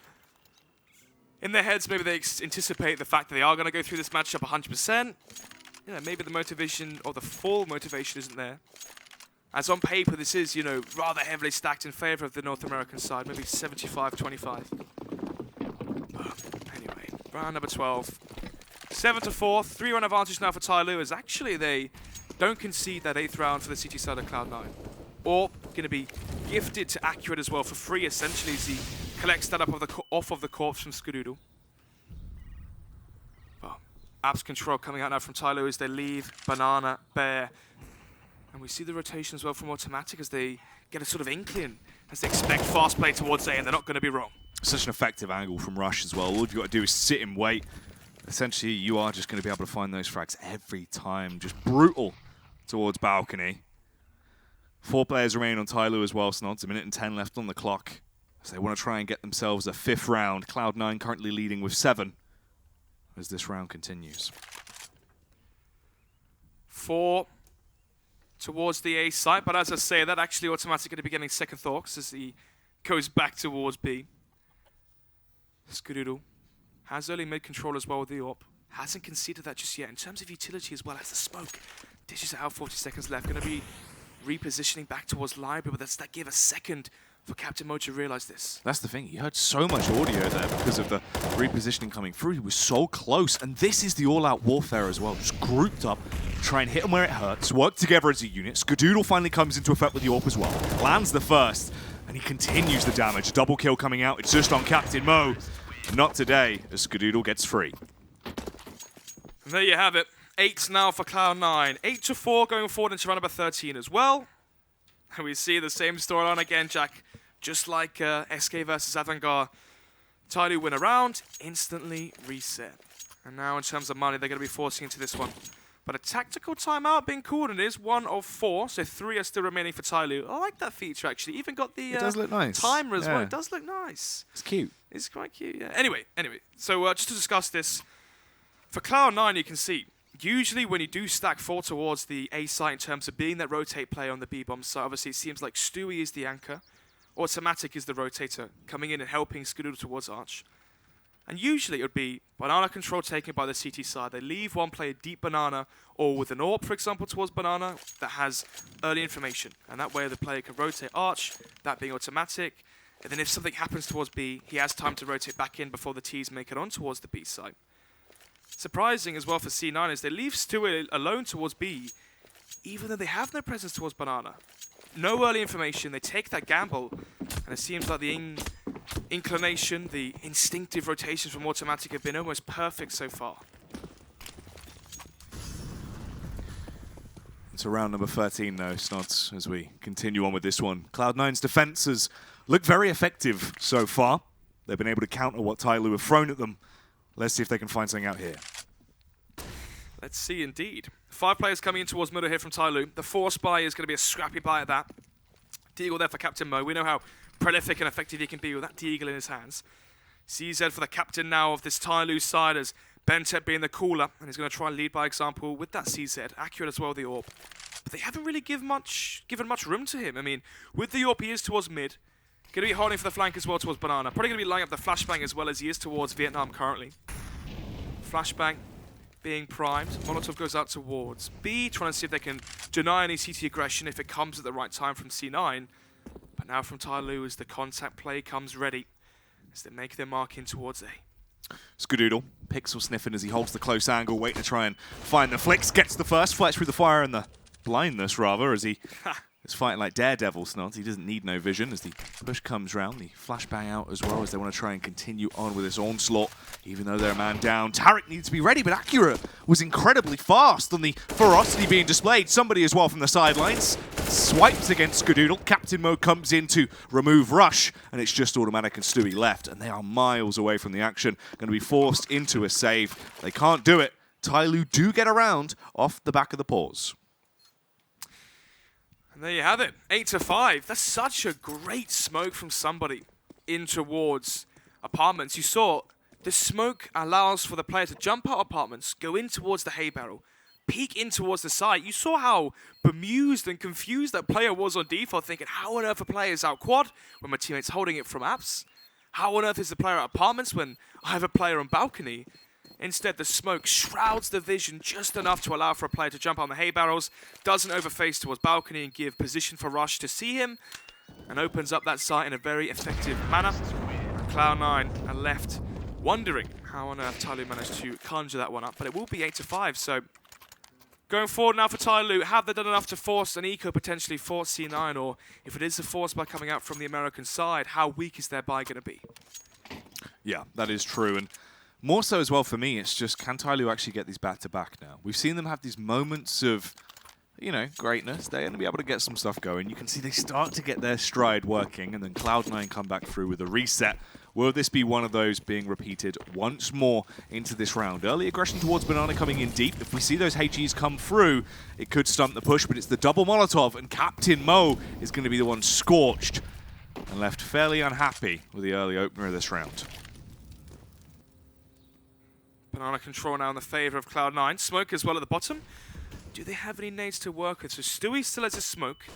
[SPEAKER 2] in their heads, maybe they anticipate the fact that they are going to go through this matchup 100%. Maybe the motivation or the full motivation isn't there. As on paper, this is, rather heavily stacked in favor of the North American side, maybe 75-25. Anyway, round number 12. 7-4, 3-1 advantage now for Tyloo, as actually they don't concede that 8th round for the CT side of Cloud9. Or going to be gifted to Accurate as well for free, essentially, as he collects that off of the corpse from Skadoodle. Well, Apps control coming out now from Tyloo as they leave Banana, Bear. And we see the rotation as well from Automatic as they get a sort of inkling, as they expect fast play towards A, and they're not going to be wrong.
[SPEAKER 1] Such an effective angle from Rush as well. All you've got to do is sit and wait. Essentially, you are just going to be able to find those frags every time. Just brutal towards Balcony. 4 players remain on Tyloo as well, Snods. 1 minute and 10 left on the clock. So they want to try and get themselves a 5th round. Cloud9 currently leading with 7 as this round continues.
[SPEAKER 2] 4 towards the A site, but as I say, that actually Automatic going to be getting second thoughts as he goes back towards B. Skadoodle has early mid control as well with the AWP. Hasn't conceded that just yet. In terms of utility as well as the smoke. Dishes out, 40 seconds left. Going to be repositioning back towards Library, but that gave a second for Captain Mo to realize this.
[SPEAKER 1] That's the thing. He heard so much audio there because of the repositioning coming through. He was so close, and this is the all-out warfare as well. Just grouped up, try and hit him where it hurts, work together as a unit. Skadoodle finally comes into effect with the AWP as well. Lands the first, and he continues the damage. Double kill coming out. It's just on Captain Mo. Not today, as Skadoodle gets free.
[SPEAKER 2] And there you have it. 8 now for Cloud9. 8-4 going forward into round number 13 as well. And we see the same storyline again, Jack. Just like SK versus Avangard. Tyloo win a round, instantly reset. And now in terms of money, they're going to be forcing into this one. But a tactical timeout being called, and it is 1 of 4, so 3 are still remaining for Tyloo. I like that feature, actually. Even got the
[SPEAKER 1] it does look nice.
[SPEAKER 2] Timer as well. It does look nice.
[SPEAKER 1] It's cute.
[SPEAKER 2] It's quite cute, yeah. Anyway. So just to discuss this, for Cloud9, you can see, usually when you do stack 4 towards the A site in terms of being that rotate player on the B bomb side, obviously it seems like Stewie is the anchor. Automatic is the rotator, coming in and helping Skadoodle towards Arch. And usually it would be Banana control taken by the CT side. They leave one player deep Banana, or with an AWP, for example, towards Banana, that has early information. And that way the player can rotate Arch, that being Automatic. And then if something happens towards B, he has time to rotate back in before the Ts make it on towards the B side. Surprising as well for C9 is they leave Stewie alone towards B, even though they have no presence towards Banana. No early information, they take that gamble, and it seems like the inclination, the instinctive rotations from Automatic have been almost perfect so far.
[SPEAKER 1] It's round number 13 though, Snods, as we continue on with this one. Cloud9's defenses look very effective so far. They've been able to counter what Tyloo have thrown at them. Let's see if they can find something out here.
[SPEAKER 2] Let's see indeed. 5 players coming in towards middle here from Tyloo. The 4 spy is going to be a scrappy buy at that. Deagle there for Captain Mo. We know how prolific and effective he can be with that Deagle in his hands. CZ for the captain now of this Tyloo side as Bentep being the cooler, and he's going to try and lead by example with that CZ. Accurate as well, the AWP. But they haven't really given much room to him. I mean, with the AWP, he is towards mid. Going to be holding for the flank as well towards Banana. Probably going to be lining up the flashbang as well as he is towards Vietnam currently. Flashbang being primed. Molotov goes out towards B, trying to see if they can deny any CT aggression if it comes at the right time from C9. But now from Tyloo as the contact play comes ready, as they make their mark in towards A.
[SPEAKER 1] Skadoodle, pixel sniffing as he holds the close angle, waiting to try and find the flicks. Gets the first, flies through the fire and the blindness, rather, as he is fighting like Daredevil, Snods. He doesn't need no vision as the push comes round. The flashbang out as well as they want to try and continue on with this onslaught, even though they're a man down. Tarek needs to be ready, but Accurate was incredibly fast on the ferocity being displayed. Somebody as well from the sidelines swipes against Skadoodle. Captain Mo comes in to remove Rush, and it's just Automatic and Stewie left, and they are miles away from the action. Going to be forced into a save. They can't do it. Tyloo do get around off the back of the pause.
[SPEAKER 2] And there you have it, 8-5. That's such a great smoke from somebody in towards apartments. You saw the smoke allows for the player to jump out apartments, go in towards the hay barrel, peek in towards the site. You saw how bemused and confused that player was on default, thinking, how on earth a player is out quad when my teammate's holding it from apps? How on earth is the player at apartments when I have a player on balcony? Instead, the smoke shrouds the vision just enough to allow for a player to jump on the hay barrels, doesn't overface towards balcony and give position for Rush to see him, and opens up that site in a very effective manner. Cloud9 are left wondering how on earth Tyloo managed to conjure that one up, but it will be 8-5, so going forward now for Tyloo, have they done enough to force an eco potentially for C9, or if it is a force buy coming out from the American side, how weak is their buy going to be?
[SPEAKER 1] Yeah, that is true, and more so as well for me, it's just, can Tyloo actually get these back-to-back now? We've seen them have these moments of, you know, greatness. They're going to be able to get some stuff going. You can see they start to get their stride working, and then Cloud9 come back through with a reset. Will this be one of those being repeated once more into this round? Early aggression towards Banana coming in deep. If we see those HEs come through, it could stunt the push, but it's the double Molotov, and Captain Mo is going to be the one scorched and left fairly unhappy with the early opener of this round.
[SPEAKER 2] Banana control now in the favor of Cloud9. Smoke as well at the bottom. Do they have any nades to work with? So Stewie still has a smoke,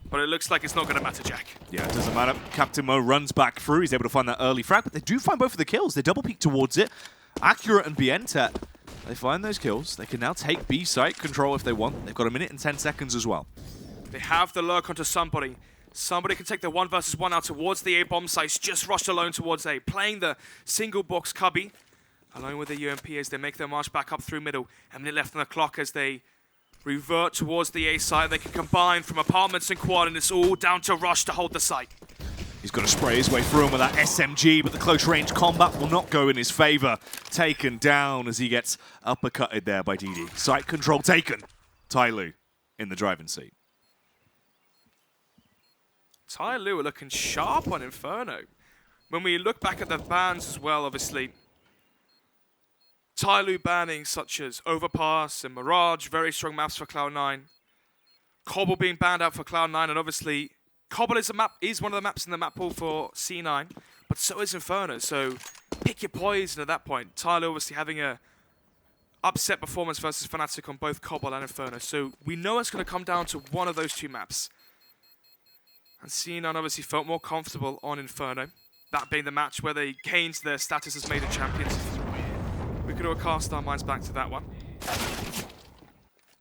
[SPEAKER 2] but it looks like it's not going to matter, Jack.
[SPEAKER 1] Yeah, it doesn't matter. Captain Mo runs back through. He's able to find that early frag, but they do find both of the kills. They double peek towards it. Accurate and Bientet, they find those kills. They can now take B site control if they want. They've got 1 minute and 10 seconds as well.
[SPEAKER 2] They have the lurk onto somebody. Somebody can take the 1 versus 1 out towards the A bomb sites. Just rushed alone towards A, playing the single box cubby. Alone with the UMP as they make their march back up through middle. A minute left on the clock as they revert towards the A site. They can combine from apartments and quad, and it's all down to Rush to hold the site.
[SPEAKER 1] He's got to spray his way through him with that SMG, but the close range combat will not go in his favor. Taken down as he gets uppercutted there by DD. Site control taken. Tyloo in the driving seat.
[SPEAKER 2] Tyloo are looking sharp on Inferno. When we look back at the bans as well, obviously, Tyloo banning such as Overpass and Mirage, very strong maps for Cloud9. Cobble being banned out for Cloud9, and obviously Cobble is one of the maps in the map pool for C9, but so is Inferno, so pick your poison at that point. Tyloo obviously having a upset performance versus Fnatic on both Cobble and Inferno, so we know it's going to come down to one of those two maps. And C9 obviously felt more comfortable on Inferno, that being the match where they gained their status as Major Champions. We could all cast our minds back to that one.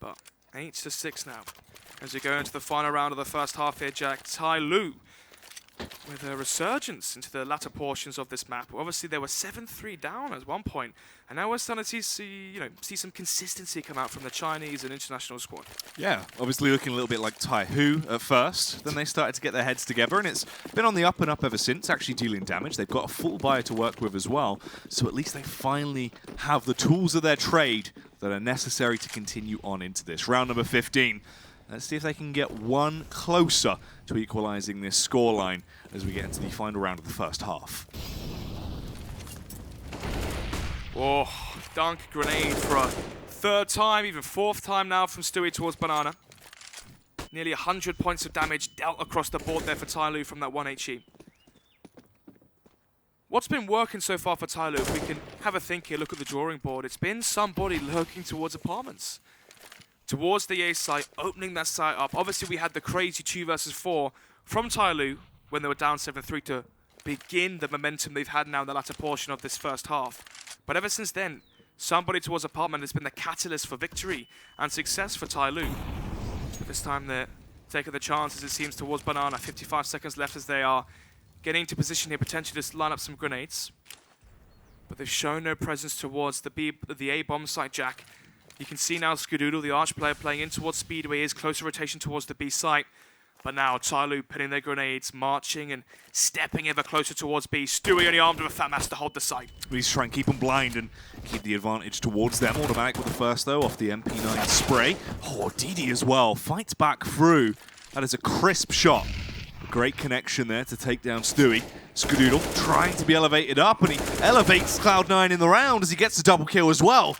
[SPEAKER 2] But 8-6 now. As we go into the final round of the first half here, Jack, Tyloo with a resurgence into the latter portions of this map. Obviously, they were 7-3 down at one point, and now we're starting to see some consistency come out from the Chinese and international squad. Yeah,
[SPEAKER 1] obviously looking a little bit like Tyloo at first. Then they started to get their heads together, and it's been on the up and up ever since, actually dealing damage. They've got a full buyer to work with as well, so at least they finally have the tools of their trade that are necessary to continue on into this. Round number 15. Let's see if they can get one closer to equalizing this scoreline as we get into the final round of the first half.
[SPEAKER 2] Oh, dunk grenade for a third time, even fourth time now from Stewie towards Banana. Nearly 100 points of damage dealt across the board there for Tyloo from that 1 HE. What's been working so far for Tyloo? If we can have a think here, look at the drawing board. It's been somebody lurking towards apartments. Towards the A site, opening that site up. Obviously, we had the crazy 2 versus 4 from Tyloo when they were down 7-3 to begin the momentum they've had now in the latter portion of this first half. But ever since then, somebody towards apartment has been the catalyst for victory and success for Tyloo. But this time they're taking the chances, it seems, towards Banana. 55 seconds left as they are getting into position here, potentially to line up some grenades. But they've shown no presence towards the A bomb site, Jack. You can see now Skadoodle, the Arch player, playing in towards Speedway, is closer rotation towards the B site. But now Tyloo pinning their grenades, marching and stepping ever closer towards B. Stewie only armed with a fat mass to hold the site.
[SPEAKER 1] He's trying to keep them blind and keep the advantage towards them. Automatic with the first though, off the MP9 spray. Oh, DD as well, fights back through. That is a crisp shot. A great connection there to take down Stewie. Skadoodle trying to be elevated up, and he elevates Cloud9 in the round as he gets a double kill as well.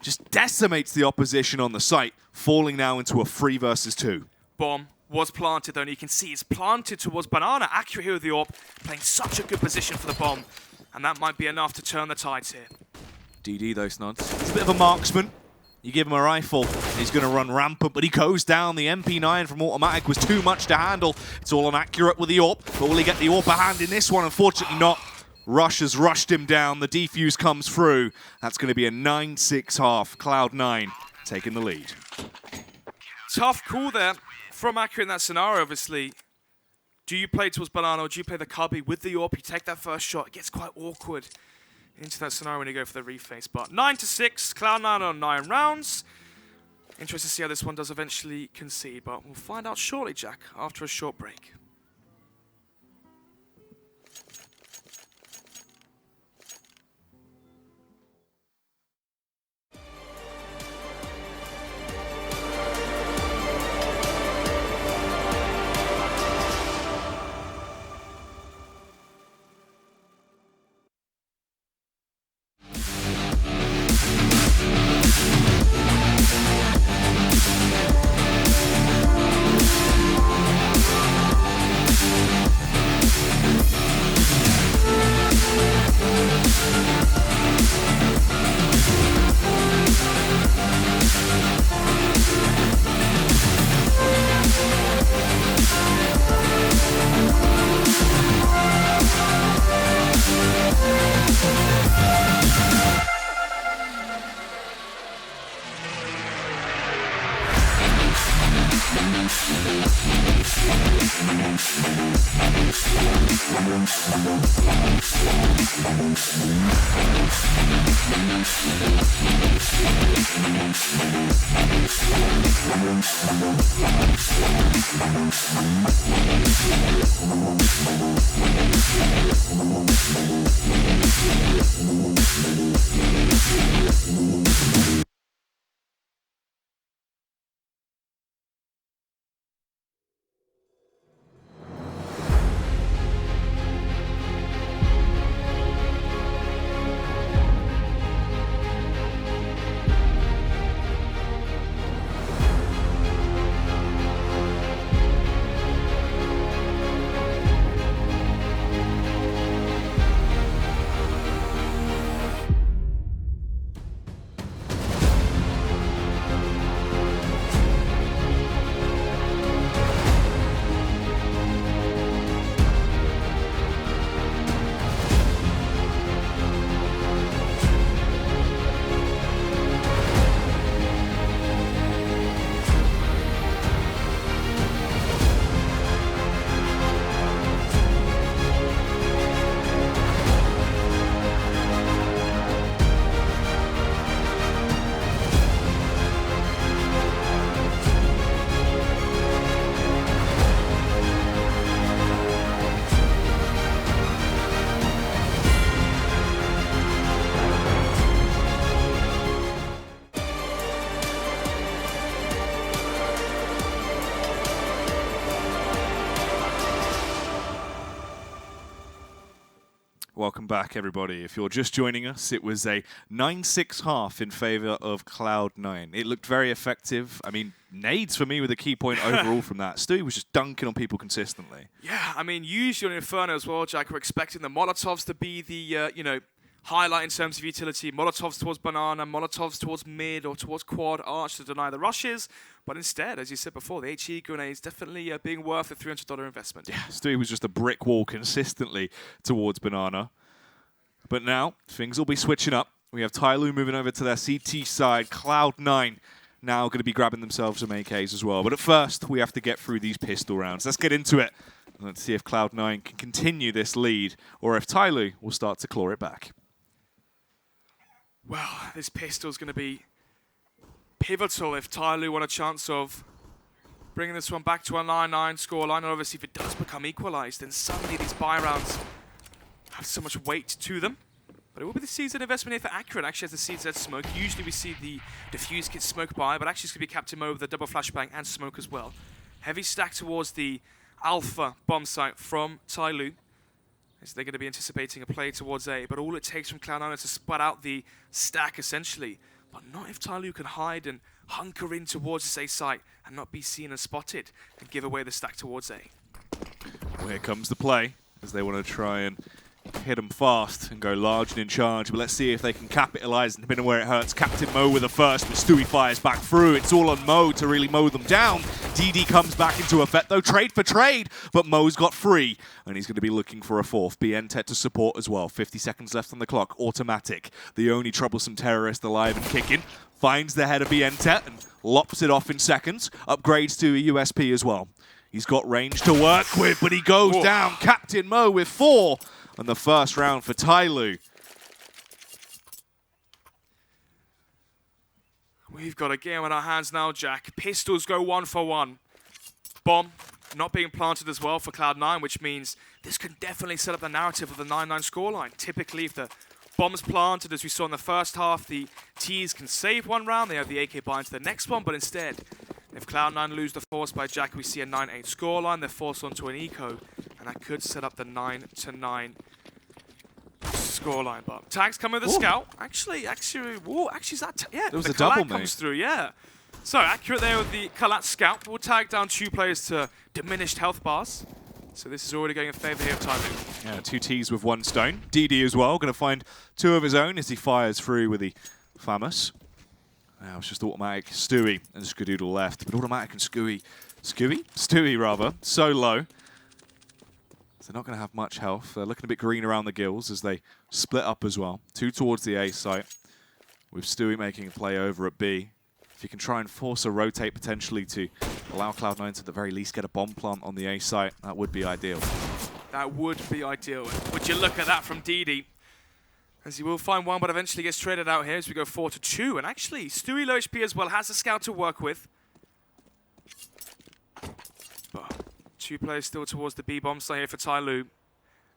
[SPEAKER 1] Just decimates the opposition on the site, falling now into a 3 versus 2.
[SPEAKER 2] Bomb was planted though, and you can see it's planted towards Banana. Accurate here with the AWP, playing such a good position for the bomb, and that might be enough to turn the tides here.
[SPEAKER 1] DD though, Snods. He's a bit of a marksman. You give him a rifle, he's going to run rampant, but he goes down. The MP9 from Automatic was too much to handle. It's all inaccurate with the AWP, but will he get the upper hand in this one? Unfortunately not. Rush has rushed him down. The defuse comes through. That's going to be a 9-6 half. Cloud9 taking the lead.
[SPEAKER 2] Tough call there from Accurate in that scenario, obviously. Do you play towards Banana or do you play the cubby with the AWP? You take that first shot. It gets quite awkward into that scenario when you go for the reface. But 9-6, Cloud9 on 9 rounds. Interested to see how this one does eventually concede, but we'll find out shortly, Jack, after a short break.
[SPEAKER 1] Welcome back, everybody. If you're just joining us, it was a 9-6 half in favor of Cloud9. It looked very effective. I mean, nades for me were the key point overall from that. Stewie was just dunking on people consistently.
[SPEAKER 2] Yeah, I mean, usually on Inferno as well, Jack, we're expecting the Molotovs to be the, highlight in terms of utility. Molotovs towards Banana, Molotovs towards mid or towards quad arch to deny the rushes. But instead, as you said before, the HE grenades definitely being worth a $300 investment.
[SPEAKER 1] Yeah, Stewie was just a brick wall consistently towards Banana. But now, things will be switching up. We have Tyloo moving over to their CT side. Cloud9 now going to be grabbing themselves some AKs as well. But at first, we have to get through these pistol rounds. Let's get into it. Let's see if Cloud9 can continue this lead or if Tyloo will start to claw it back.
[SPEAKER 2] Well, this pistol's going to be pivotal if Tyloo want a chance of bringing this one back to a 9-9 scoreline. And obviously, if it does become equalized, then suddenly these buy rounds have so much weight to them. But it will be the CZ investment here for Accurate. Actually, as the CZ smoke, usually we see the diffuse kit smoke by, but actually it's going to be Captain Mo with the double flashbang and smoke as well. Heavy stack towards the Alpha bomb site from Tyloo. As they're going to be anticipating a play towards A, but all it takes from Cloud9 is to spot out the stack essentially. But not if Tyloo can hide and hunker in towards this A site and not be seen and spotted and give away the stack towards A.
[SPEAKER 1] Well, here comes the play, as they want to try and hit them fast and go large and in charge. But let's see if they can capitalize in the middle where it hurts. Captain Mo with the first, but Stewie fires back through. It's all on Mo to really mow them down. DD comes back into effect though, trade for trade, but Mo's got free, and he's going to be looking for a fourth. BNTet to support as well. 50 seconds left on the clock, automatic. The only troublesome terrorist alive and kicking. Finds the head of BNTet and lops it off in seconds. Upgrades to a USP as well. He's got range to work with, but he goes down. Captain Mo with 4 on the first round for Tyloo.
[SPEAKER 2] We've got a game on our hands now, Jack. Pistols go 1 for 1. Bomb not being planted as well for Cloud9, which means this can definitely set up the narrative of the 9-9 scoreline. Typically, if the bomb's planted, as we saw in the first half, the Ts can save one round. They have the AK buy into the next one, but instead, if Cloud9 lose the force by Jack, we see a 9-8 scoreline. They're forced onto an eco, and that could set up the 9-9 scoreline. But tags coming with a scout. Actually, is that? Yeah,
[SPEAKER 1] there was
[SPEAKER 2] the
[SPEAKER 1] a double,
[SPEAKER 2] Kalat comes through. Yeah. So accurate there with the Kalat scout. We'll tag down 2 players to diminished health bars. So this is already going in favor here of Tyloo.
[SPEAKER 1] Yeah, 2 Ts with 1 stone. DD as well, going to find 2 of his own as he fires through with the Famous. Now it's just automatic Stewie and Skadoodle left, but automatic and Stewie rather, so low. So they're not going to have much health. They're looking a bit green around the gills as they split up as well. 2 towards the A site, with Stewie making a play over at B. If you can try and force a Ro8 potentially to allow Cloud9 to at the very least get a bomb plant on the A site, that would be ideal.
[SPEAKER 2] That would be ideal. Would you look at that from DD? As he will find one, but eventually gets traded out here as we go 4-2. And actually, Stewie low HP as well, has a scout to work with. But 2 players still towards the B bomb site here for Tyloo.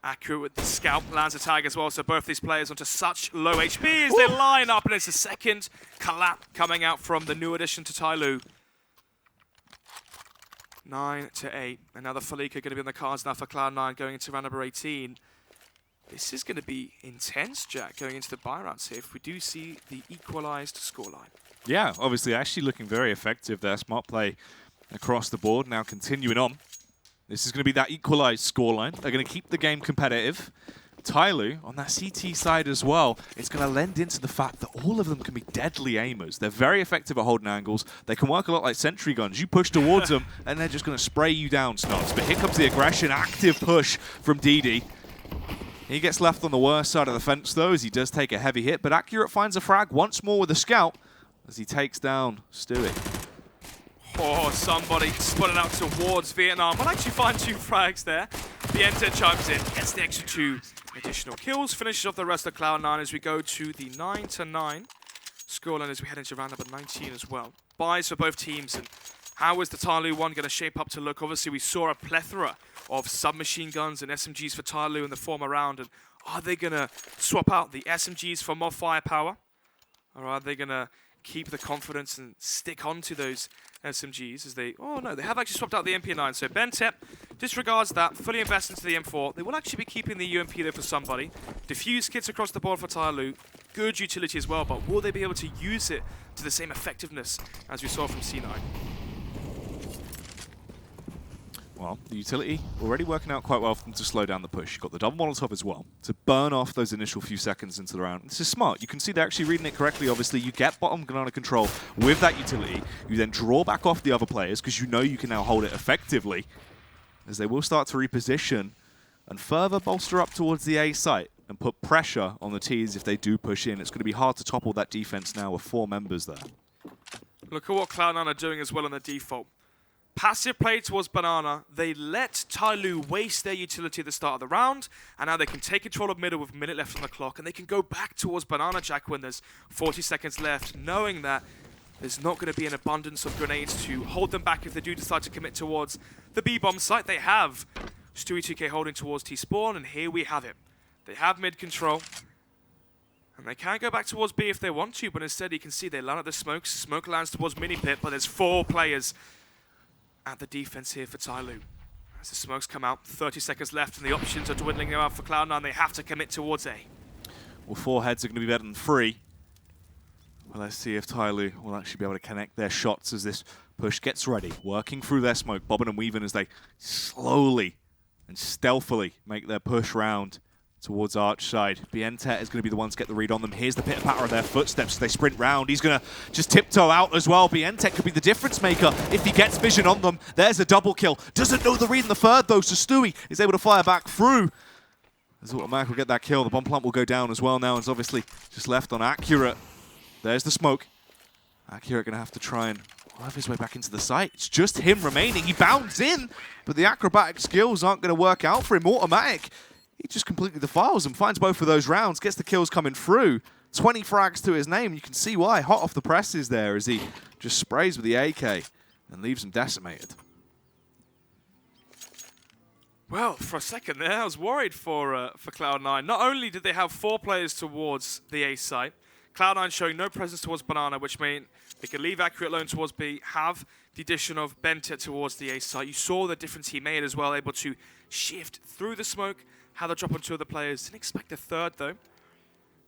[SPEAKER 2] Accurate with the scout, lands a tag as well, so both these players onto such low HP as they line up, and it's a second Kalat coming out from the new addition to Tyloo. 9-8. Another Falika going to be on the cards now for Cloud9 going into round number 18. This is going to be intense, Jack, going into the buy rounds here if we do see the equalized scoreline. Yeah,
[SPEAKER 1] obviously actually looking very effective there. Smart play across the board, now continuing on. This is going to be that equalized scoreline. They're going to keep the game competitive. Tyloo, on that CT side as well, it's going to lend into the fact that all of them can be deadly aimers. They're very effective at holding angles. They can work a lot like sentry guns. You push towards them, and they're just going to spray you down, Snobs. But here comes the aggression, active push from DD. He gets left on the worst side of the fence, though, as he does take a heavy hit. But Accurate finds a frag once more with a scout as he takes down Stewie.
[SPEAKER 2] Oh, somebody spotted out towards Vietnam. We'll actually find 2 frags there. BNTet chimes in, gets the extra 2 additional kills, finishes off the rest of Cloud9 as we go to the 9-9 scoreline as we head into round number 19 as well. Buys for both teams, and how is the Tyloo one going to shape up to look? Obviously, we saw a plethora of submachine guns and SMGs for Tyloo in the former round, and are they going to swap out the SMGs for more firepower? Or are they going to keep the confidence and stick on to those SMGs as they... Oh no, they have actually swapped out the MP9, so BNTet disregards that, fully invests into the M4. They will actually be keeping the UMP there for somebody. Diffuse kits across the board for Tyloo. Good utility as well, but will they be able to use it to the same effectiveness as we saw from C9?
[SPEAKER 1] Well, the utility already working out quite well for them to slow down the push. You've got the double Molotov as well to burn off those initial few seconds into the round. This is smart. You can see they're actually reading it correctly. Obviously, you get bottom gun under control with that utility. You then draw back off the other players because you know you can now hold it effectively as they will start to reposition and further bolster up towards the A site and put pressure on the Ts if they do push in. It's going to be hard to topple that defense now with 4 members there.
[SPEAKER 2] Look at what Cloud9 are doing as well on the default. Passive play towards Banana. They let Tyloo waste their utility at the start of the round, and now they can take control of middle with a minute left on the clock, and they can go back towards Banana Jack when there's 40 seconds left, knowing that there's not going to be an abundance of grenades to hold them back if they do decide to commit towards the B-bomb site. They have Stewie 2K holding towards T-spawn, and here we have it. They have mid control, and they can go back towards B if they want to, but instead you can see they line up the smokes. Smoke lands towards mini pit, but there's 4 players at the defense here for Tyloo. As the smokes come out, 30 seconds left and the options are dwindling out for Cloud9. They have to commit towards A.
[SPEAKER 1] Well, 4 heads are going to be better than 3. Well, let's see if Tyloo will actually be able to connect their shots as this push gets ready. Working through their smoke, bobbing and weaving as they slowly and stealthily make their push round towards Arch side. Bientet is going to be the one to get the read on them. Here's the pitter-patter of their footsteps. They sprint round. He's going to just tiptoe out as well. Bientet could be the difference maker if he gets vision on them. There's a double kill. Doesn't know the read in the third, though, so Stewie is able to fire back through. As Automatic will get that kill. The bomb plant will go down as well now. It's obviously just left on Accurate. There's the smoke. Accurate going to have to try and work his way back into the site. It's just him remaining. He bounds in, but the acrobatic skills aren't going to work out for him. Automatic, he just completely defiles and finds both of those rounds, gets the kills coming through. 20 frags to his name. You can see why. Hot off the presses there as he just sprays with the AK and leaves him decimated.
[SPEAKER 2] Well, for a second there, I was worried for Cloud9. Not only did they have 4 players towards the A site, Cloud9 showing no presence towards Banana, which meant they could leave Accurate alone towards B, have the addition of Bentet towards the A site. You saw the difference he made as well, able to shift through the smoke, have the drop on 2 other players. Didn't expect a third, though.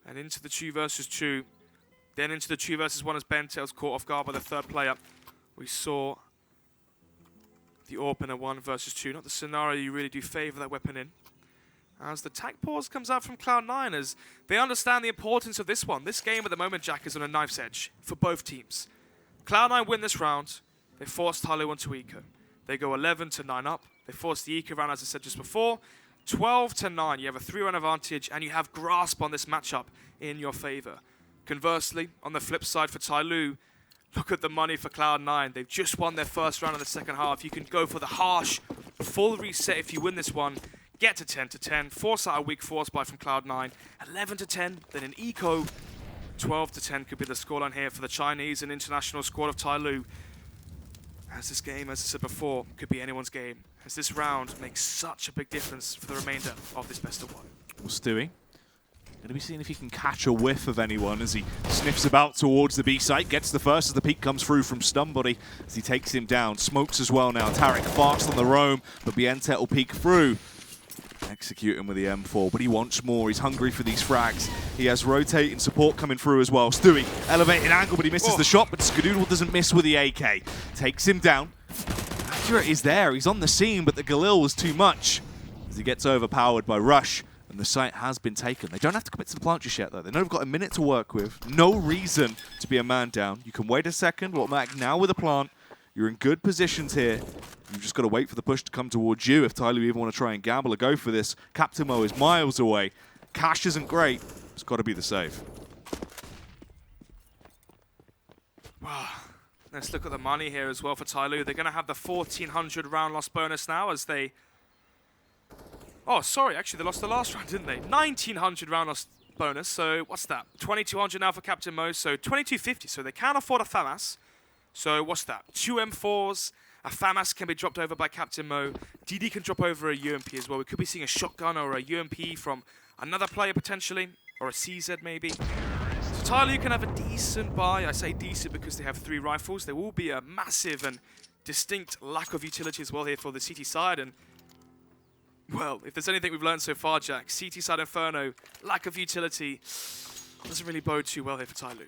[SPEAKER 2] And into the 2 versus 2. Then into the 2 versus 1 as Bentet was caught off guard by the 3rd player. We saw the AWP in a 1 versus 2. Not the scenario you really do favor that weapon in. As the tag pause comes out from Cloud9, as they understand the importance of this one. This game at the moment, Jack, is on a knife's edge for both teams. Cloud9 win this round. They force Tyloo onto Eco. They go 11-9 up. They force the Eco round, as I said just before. 12-9. You have a 3-round advantage, and you have grasp on this matchup in your favor. Conversely, on the flip side for Tyloo, look at the money for Cloud9. They've just won their first round in the second half. You can go for the harsh full reset if you win this one. Get to 10-10, force out a weak force buy from Cloud9, 11-10, then an Eco, 12-10 could be the scoreline here for the Chinese and international squad of Tyloo. As this game, as I said before, could be anyone's game, as this round makes such a big difference for the remainder of this best of 1.
[SPEAKER 1] Well, Stewie, going to be seeing if he can catch a whiff of anyone as he sniffs about towards the B site, gets the first as the peek comes through from Stumbody as he takes him down. Smokes as well now. Tarek fast on the roam, but Bientet will peek through. Execute him with the M4, but he wants more. He's hungry for these frags. He has rotating support coming through as well. Stewie, elevated angle, but he misses the shot, but Skadoodle doesn't miss with the AK. Takes him down. Accurate is there. He's on the scene, but the Galil was too much as he gets overpowered by Rush, and the site has been taken. They don't have to commit to the plant just yet, though. They know they've got a minute to work with. No reason to be a man down. You can wait a second. Automatic now with a plant. You're in good positions here. You've just got to wait for the push to come towards you if Tyloo even want to try and gamble or go for this. Captain Mo is miles away. Cash isn't great. It's got to be the save.
[SPEAKER 2] Wow. Let's look at the money here as well for Tyloo. They're going to have the 1,400 round loss bonus now as they... Oh, sorry. Actually, they lost the last round, didn't they? 1,900 round loss bonus. So what's that? 2,200 now for Captain Mo. So 2,250. So they can afford a FAMAS. So what's that? 2 M4s, a FAMAS can be dropped over by Captain Mo. DD can drop over a UMP as well. We could be seeing a shotgun or a UMP from another player potentially, or a CZ maybe. So Tyloo can have a decent buy. I say decent because they have 3 rifles. There will be a massive and distinct lack of utility as well here for the CT side. And well, if there's anything we've learned so far, Jack, CT side Inferno, lack of utility, doesn't really bode too well here for Tyloo.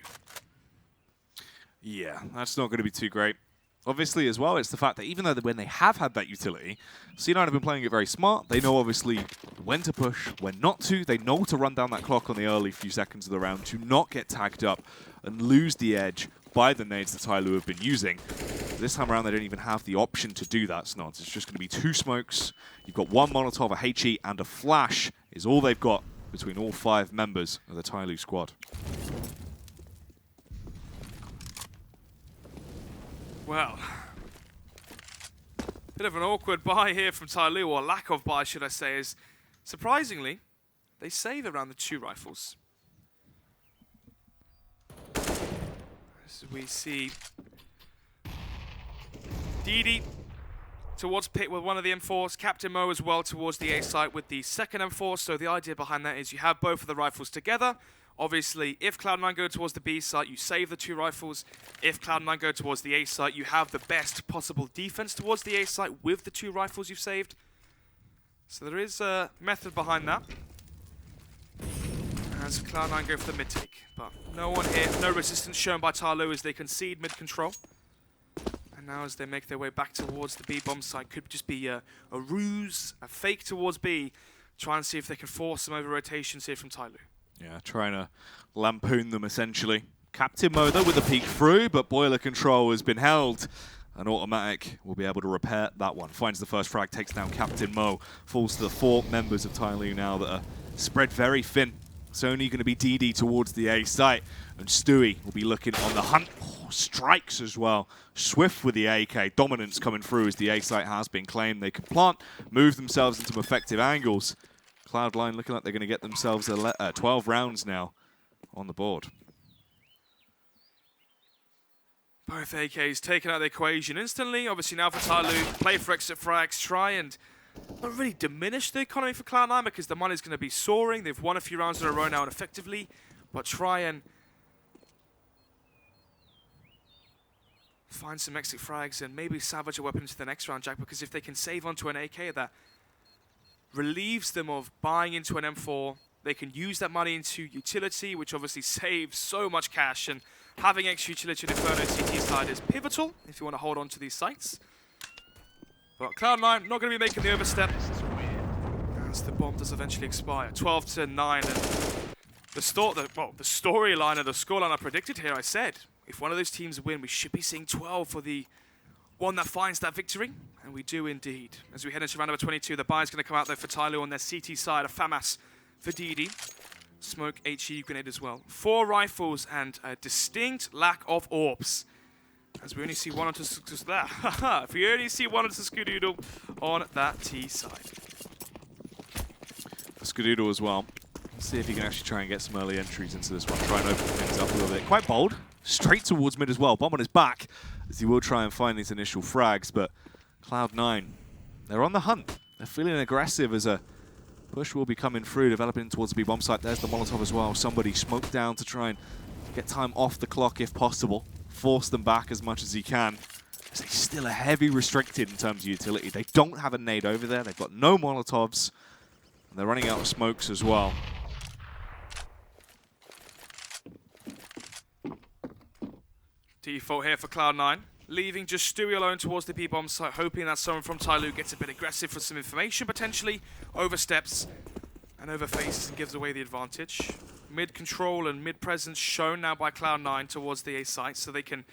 [SPEAKER 1] Yeah, that's not going to be too great. Obviously, as well, it's the fact that even though when they have had that utility, C9 have been playing it very smart. They know, obviously, when to push, when not to. They know to run down that clock on the early few seconds of the round to not get tagged up and lose the edge by the nades that Tyloo have been using. This time around, they don't even have the option to do that, Snods. It's just going to be 2 smokes. You've got 1 Molotov, a HE, and a flash is all they've got between all 5 members of the Tyloo squad.
[SPEAKER 2] Well, bit of an awkward buy here from Tyloo, or lack of buy, should I say, is surprisingly, they save around the 2 rifles. As we see DD towards pit with one of the M4s, Captain Mo as well towards the A site with the second M4, so the idea behind that is you have both of the rifles together, Obviously, if Cloud9 go towards the B site, you save the 2 rifles. If Cloud9 go towards the A site, you have the best possible defense towards the A site with the 2 rifles you've saved. So there is a method behind that. As Cloud9 go for the mid take, but no one here, no resistance shown by Tyloo as they concede mid control. And now as they make their way back towards the B bomb site, could just be a ruse, a fake towards B, try and see if they can force some over rotations here from Tyloo.
[SPEAKER 1] Yeah, trying to lampoon them essentially. Captain Mo though with a peek through, but boiler control has been held. An automatic will be able to repair that one. Finds the first frag, takes down Captain Mo. Falls to the 4 members of Tyloo now that are spread very thin. It's only going to be DD towards the A site, and Stewie will be looking on the hunt. Oh, strikes as well. Swift with the AK. Dominance coming through as the A site has been claimed. They can plant, move themselves into effective angles. Cloud9 looking like they're going to get themselves 12 rounds now on the board.
[SPEAKER 2] Both AKs taken out of the equation instantly. Obviously now for Tyloo, play for exit frags, try and not really diminish the economy for Cloud9 because the money's going to be soaring. They've won a few rounds in a row now and effectively, but try and find some exit frags and maybe salvage a weapon into the next round, Jack, because if they can save onto an AK, that relieves them of buying into an M4. They can use that money into utility, which obviously saves so much cash, and having extra utility in Inferno CT side is pivotal if you want to hold on to these sites. But Cloud9 not going to be making the overstep as the bomb does eventually expire. 12 to 9, and the storyline and the scoreline I predicted here, I said, if one of those teams win, we should be seeing 12 for the one that finds that victory, and we do indeed. As we head into round number 22, the buy's going to come out there for Tyloo on their CT side, a FAMAS for DD. Smoke HE grenade as well. 4 rifles and a distinct lack of orbs. As we only see one onto if we only see one onto Skadoodle on that T side.
[SPEAKER 1] For Skadoodle as well. Let's see if he can actually try and get some early entries into this one. Try and open things up a little bit. Quite bold. Straight towards mid as well. Bomb on his back as he will try and find these initial frags, but Cloud9, they're on the hunt. They're feeling aggressive as a push will be coming through, developing towards the B bomb site. There's the Molotov as well. Somebody smoked down to try and get time off the clock if possible. Force them back as much as he can. They're still a heavy restricted in terms of utility. They don't have a nade over there. They've got no Molotovs. And they're running out of smokes as well.
[SPEAKER 2] Default here for Cloud9. Leaving just Stewie alone towards the B-bomb site, hoping that someone from Tyloo gets a bit aggressive for some information, potentially oversteps and overfaces and gives away the advantage. Mid-control and mid-presence shown now by Cloud9 towards the A site, so they can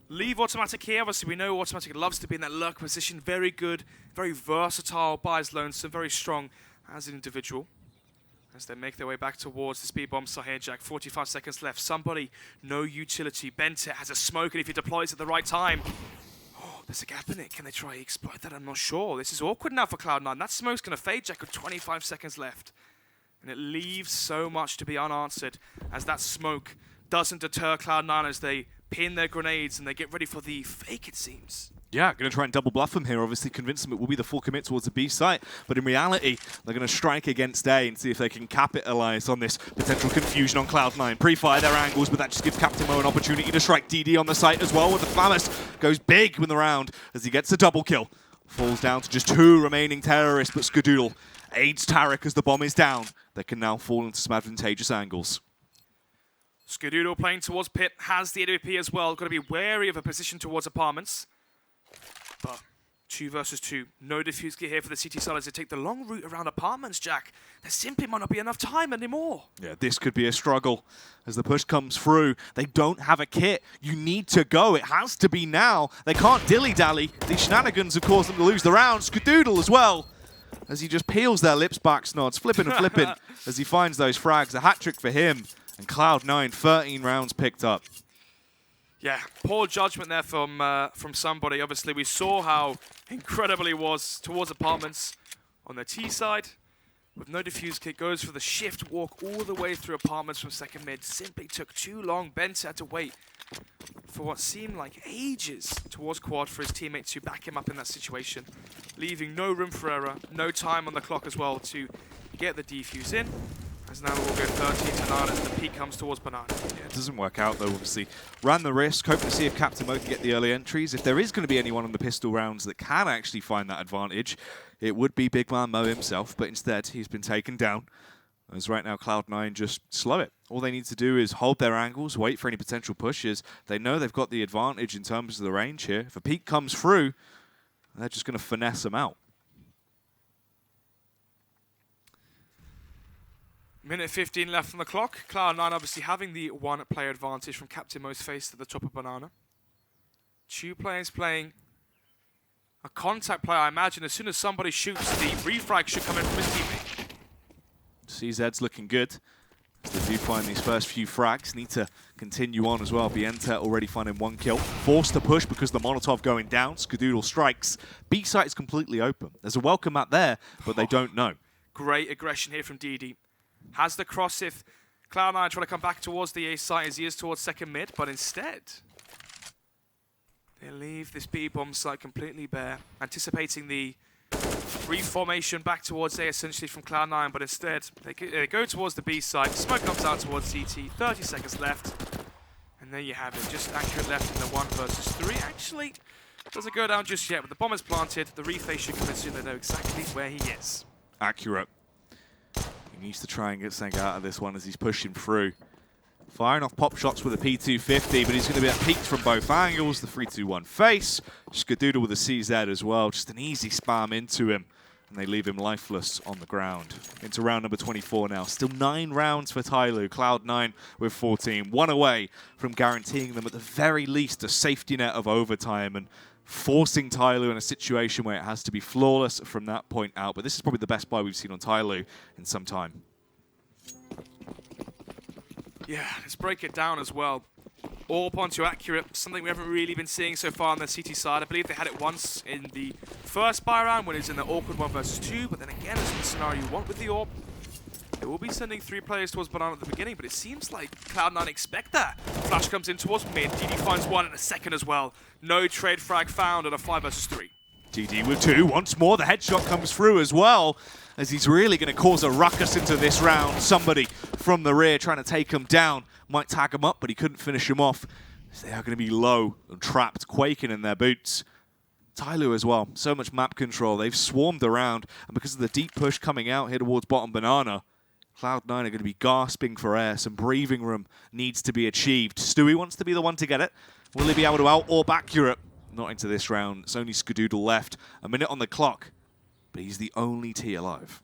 [SPEAKER 2] leave Automatic here. Obviously, we know Automatic loves to be in that lurk position. Very good, very versatile, buys lonesome, very strong as an individual. As they make their way back towards the speed bomb site here, Jack. 45 seconds left. Somebody, no utility. Bent it, has a smoke, and if he deploys at the right time, oh, there's a gap in it. Can they try to exploit that? I'm not sure. This is awkward now for Cloud9. That smoke's going to fade, Jack, with 25 seconds left. And it leaves so much to be unanswered as that smoke doesn't deter Cloud9 as they pin their grenades and they get ready for the fake, it seems.
[SPEAKER 1] Yeah, going to try and double bluff them here, obviously convince them it will be the full commit towards the B site, but in reality, they're going to strike against A and see if they can capitalize on this potential confusion on Cloud9. Pre-fire their angles, but that just gives Captain Mo an opportunity to strike DD on the site as well, with the FAMAS goes big in the round as he gets a double kill. Falls down to just 2 remaining terrorists, but Skadoodle aids Tarek as the bomb is down. They can now fall into some advantageous angles.
[SPEAKER 2] Skadoodle playing towards pit, has the AWP as well. Got to be wary of a position towards apartments. But 2 versus 2. No defuse kit here for the CT side as they take the long route around apartments, Jack. There simply might not be enough time anymore.
[SPEAKER 1] Yeah, this could be a struggle as the push comes through. They don't have a kit. You need to go. It has to be now. They can't dilly-dally. These shenanigans have caused them to lose the round. Skadoodle as well, as he just peels their lips back, Snods, flipping and flipping as he finds those frags. A hat-trick for him. And Cloud9, 13 rounds picked up.
[SPEAKER 2] Yeah, poor judgment there from somebody. Obviously, we saw how incredible he was towards apartments on the T side. With no defuse kit, goes for the shift walk all the way through apartments from second mid. Simply took too long. Bent had to wait for what seemed like ages towards quad for his teammate to back him up in that situation. Leaving no room for error, no time on the clock as well to get the defuse in. As now we'll go 13-9 as the peak comes towards Banana.
[SPEAKER 1] Yeah, it doesn't work out though, obviously. Ran the risk, hoping to see if Captain Mo can get the early entries. If there is going to be anyone on the pistol rounds that can actually find that advantage, it would be Big Man Mo himself, but instead he's been taken down. As right now Cloud9 just slow it. All they need to do is hold their angles, wait for any potential pushes. They know they've got the advantage in terms of the range here. If a peak comes through, they're just going to finesse them out.
[SPEAKER 2] Minute 15 left on the clock. Cloud9 obviously having the one player advantage from Captain Mo's face to the top of Banana. Two players playing a contact play. I imagine as soon as somebody shoots, the refrag should come in from his teammate.
[SPEAKER 1] CZ's looking good. They do find these first few frags. Need to continue on as well. Bienta already finding one kill. Forced to push because the Molotov going down. Skadoodle strikes. B site is completely open. There's a welcome mat there, but they don't know.
[SPEAKER 2] Great aggression here from DD. Has the cross if Cloud9 try to come back towards the A site as he is towards second mid, but instead they leave this B bomb site completely bare, anticipating the reformation back towards A essentially from Cloud9, but instead they go towards the B site. Smoke comes out towards CT, 30 seconds left, and there you have it. Just accurate left in the 1 versus 3. Actually, doesn't go down just yet, but the bomb is planted. The reface should come in soon. They know exactly where he is.
[SPEAKER 1] Accurate. He needs to try and get something out of this one as he's pushing through. Firing off pop shots with a P250, but he's going to be peaked from both angles. The 3-2-1 face. Skadoodle with a CZ as well. Just an easy spam into him. And they leave him lifeless on the ground. Into round number 24 now. Still 9 rounds for Tyloo. Cloud9 with 14. One away from guaranteeing them at the very least a safety net of overtime and forcing Tyloo in a situation where it has to be flawless from that point out. But this is probably the best buy we've seen on Tyloo in some time.
[SPEAKER 2] Yeah, let's break it down as well. Orb onto accurate, something we haven't really been seeing so far on the CT side. I believe they had it once in the first buy round when it was in the awkward 1 versus 2, but then again, as the scenario you want with the Orb, they will be sending 3 players towards Banana at the beginning, but it seems like Cloud9 expect that. Flash comes in towards mid, DD finds 1 in a second as well. No trade frag found on a 5 versus 3.
[SPEAKER 1] DD with 2, once more the headshot comes through as well, as he's really going to cause a ruckus into this round. Somebody from the rear trying to take him down, might tag him up, but he couldn't finish him off. They are going to be low and trapped, quaking in their boots. Tyloo as well, so much map control. They've swarmed around, and because of the deep push coming out here towards bottom Banana, Cloud9 are going to be gasping for air. Some breathing room needs to be achieved. Stewie wants to be the one to get it. Will he be able to out-orb accurate? Not into this round. It's only Skadoodle left. A minute on the clock, but he's the only T alive.